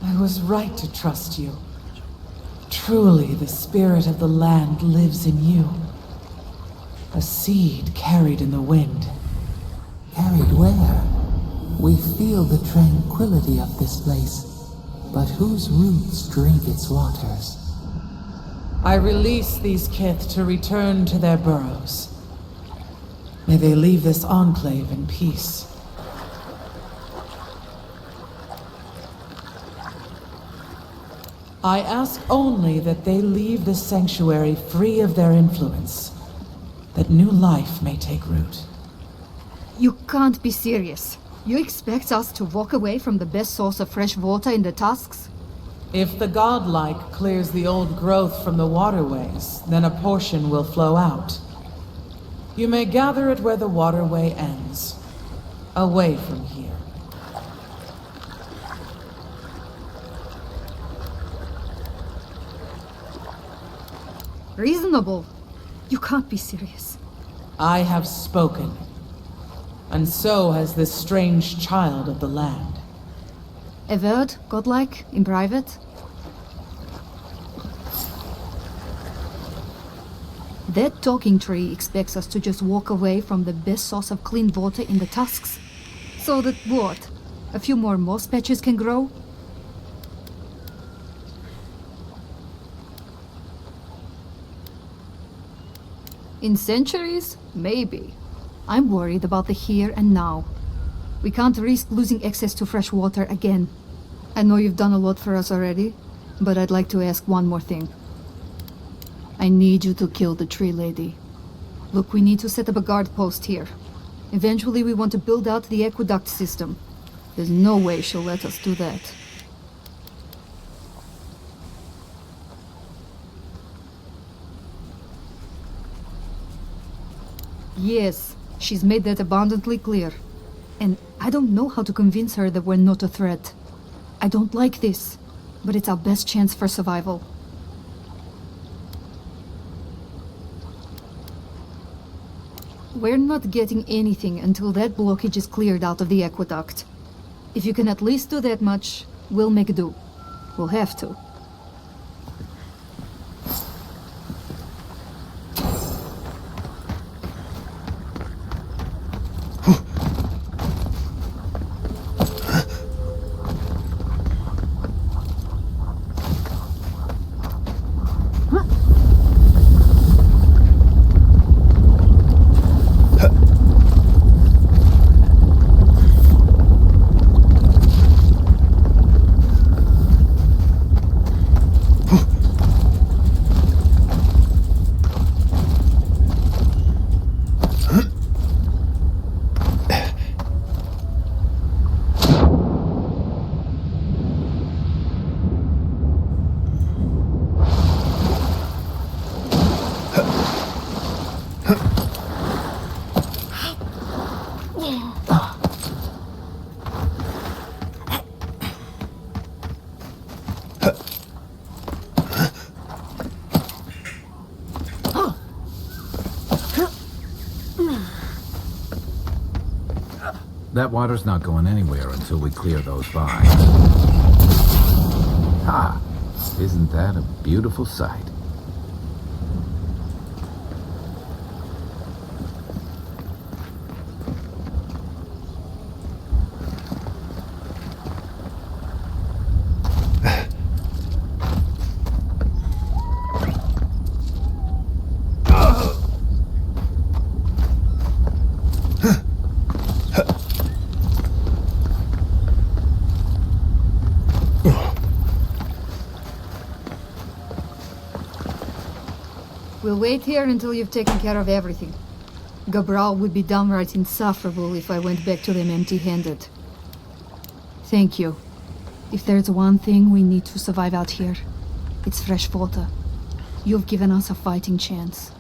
I was right to trust you. Truly, the spirit of the land lives in you. A seed carried in the wind. Carried where? We feel the tranquility of this place, but whose roots drink its waters? I release these kith to return to their burrows. May they leave this enclave in peace. I ask only that they leave this sanctuary free of their influence, that new life may take root. You can't be serious. You expect us to walk away from the best source of fresh water in the Tusks? If the godlike clears the old growth from the waterways, then a portion will flow out. You may gather it where the waterway ends, away from here. Reasonable. You can't be serious. I have spoken, and so has this strange child of the land. Avowed, godlike, in private? That talking tree expects us to just walk away from the best source of clean water in the Tusks. So that what? A few more moss patches can grow? In centuries? Maybe. I'm worried about the here and now. We can't risk losing access to fresh water again. I know you've done a lot for us already, but I'd like to ask one more thing. I need you to kill the tree lady. Look, we need to set up a guard post here. Eventually we want to build out the aqueduct system. There's no way she'll let us do that. Yes, she's made that abundantly clear. And I don't know how to convince her that we're not a threat. I don't like this, but it's our best chance for survival. We're not getting anything until that blockage is cleared out of the aqueduct. If you can at least do that much, we'll make do. We'll have to. That water's not going anywhere until we clear those vines. Ha! Isn't that a beautiful sight? We'll wait here until you've taken care of everything. Gabral would be downright insufferable if I went back to them empty-handed. Thank you. If there's one thing we need to survive out here, it's fresh water. You've given us a fighting chance.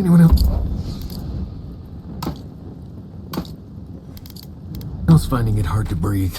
Anyone else finding it hard to breathe?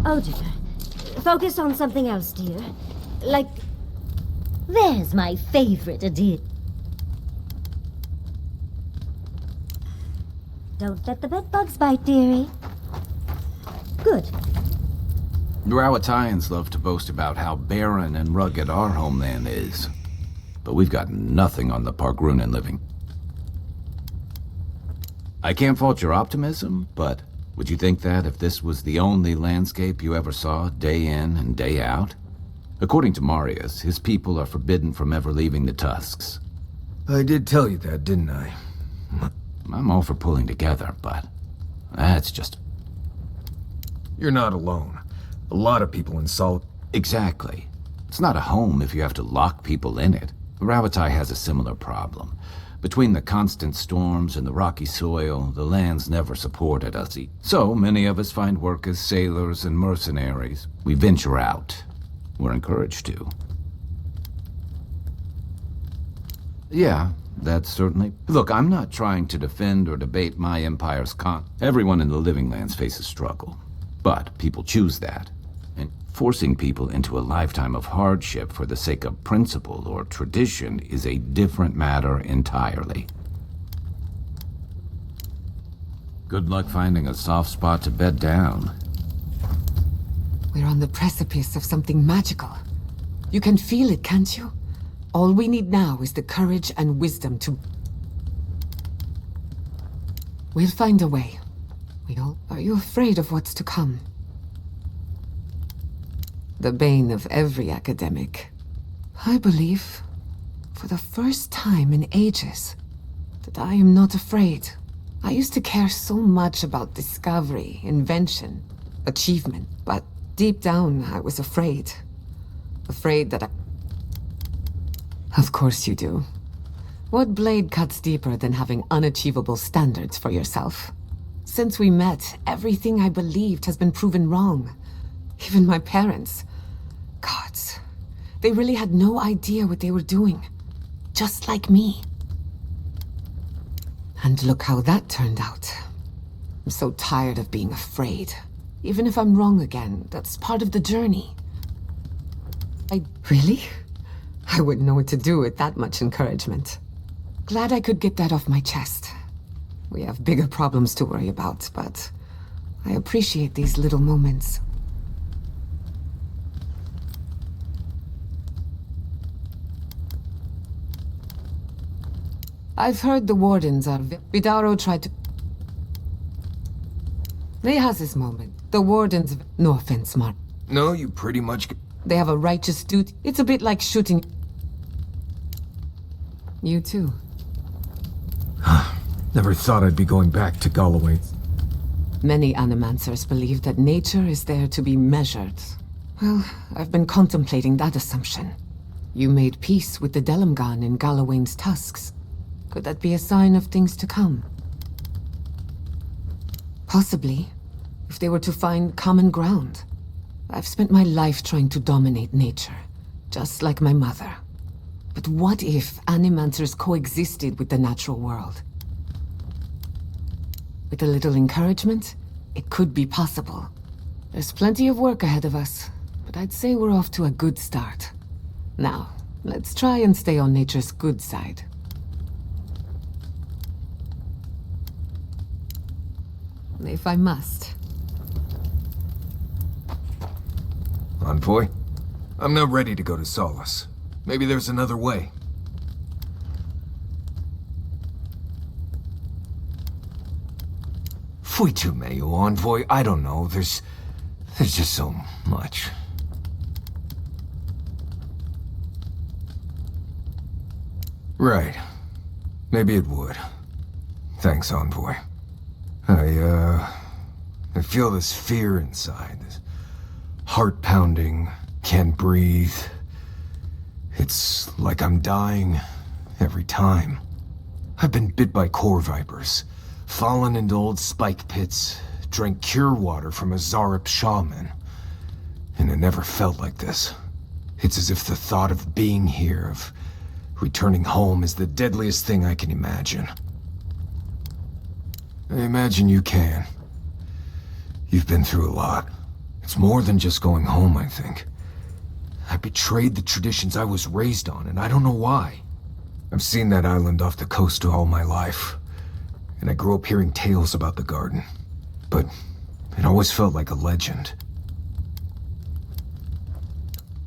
Ogre, focus on something else, dear. Like, there's my favorite idea. Don't let the bedbugs bite, dearie. Good. Garrottians love to boast about how barren and rugged our homeland is. But we've got nothing on the Pargrunan living. I can't fault your optimism, but would you think that if this was the only landscape you ever saw, day in and day out? According to Marius, his people are forbidden from ever leaving the Tusks. I did tell you that, didn't I? I'm all for pulling together, but that's just... You're not alone. A lot of people in Sol... Exactly. It's not a home if you have to lock people in it. Ravatai has a similar problem. Between the constant storms and the rocky soil, the land's never supported us. So many of us find work as sailors and mercenaries. We venture out. We're encouraged to. Yeah, that's certainly... Look, I'm not trying to defend or debate my empire's Everyone in the Living Lands faces struggle. But people choose that. And forcing people into a lifetime of hardship for the sake of principle or tradition is a different matter entirely. Good luck finding a soft spot to bed down. We're on the precipice of something magical. You can feel it, can't you? All we need now is the courage and wisdom to... We'll find a way. Are you afraid of what's to come? The bane of every academic. I believe, for the first time in ages, that I am not afraid. I used to care so much about discovery, invention, achievement, but deep down I was afraid. Afraid that I... Of course you do. What blade cuts deeper than having unachievable standards for yourself? Since we met, everything I believed has been proven wrong. Even my parents. Gods, they really had no idea what they were doing. Just like me. And look how that turned out. I'm so tired of being afraid. Even if I'm wrong again, that's part of the journey. Really? I wouldn't know what to do with that much encouragement. Glad I could get that off my chest. We have bigger problems to worry about, but I appreciate these little moments. I've heard the Wardens are... Vidaro tried to... They has this moment. The Wardens... No offense, Mark. No, you pretty much... They have a righteous duty. It's a bit like shooting... You too. Never thought I'd be going back to Galawain. Many animancers believe that nature is there to be measured. Well, I've been contemplating that assumption. You made peace with the Delamgan in Galawain's tusks. Could that be a sign of things to come? Possibly, if they were to find common ground. I've spent my life trying to dominate nature, just like my mother. But what if animancers coexisted with the natural world? With a little encouragement, it could be possible. There's plenty of work ahead of us, but I'd say we're off to a good start. Now, let's try and stay on nature's good side. If I must. Envoy? I'm not ready to go to Solace. Maybe there's another way. Fuitumeyo, Envoy, I don't know. There's just so much. Right. Maybe it would. Thanks, Envoy. I feel this fear inside, this heart pounding, can't breathe. It's like I'm dying every time. I've been bit by core vipers, fallen into old spike pits, drank cure water from a Zarep shaman. And it never felt like this. It's as if the thought of being here, of returning home, is the deadliest thing I can imagine. I imagine you can. You've been through a lot. It's more than just going home, I think. I betrayed the traditions I was raised on, and I don't know why. I've seen that island off the coast all my life, and I grew up hearing tales about the garden. But it always felt like a legend.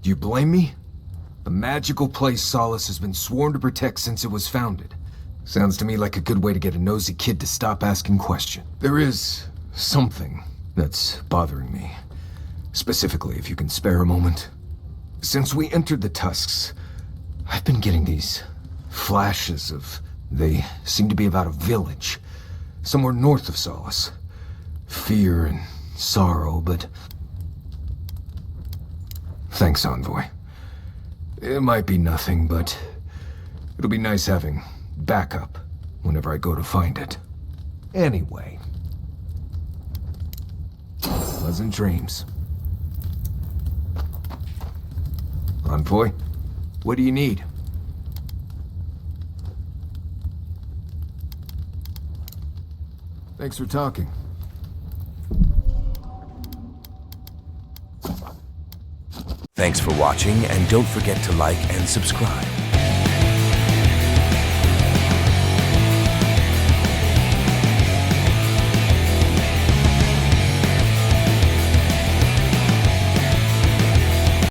Do you blame me? The magical place Solace has been sworn to protect since it was founded. Sounds to me like a good way to get a nosy kid to stop asking questions. There is something that's bothering me. Specifically, if you can spare a moment. Since we entered the Tusks, I've been getting these flashes of... They seem to be about a village, somewhere north of Solace. Fear and sorrow, but... Thanks, Envoy. It might be nothing, but it'll be nice having backup whenever I go to find it. Anyway. Pleasant dreams. Envoy, what do you need? Thanks for talking. Thanks for watching, and don't forget to like and subscribe.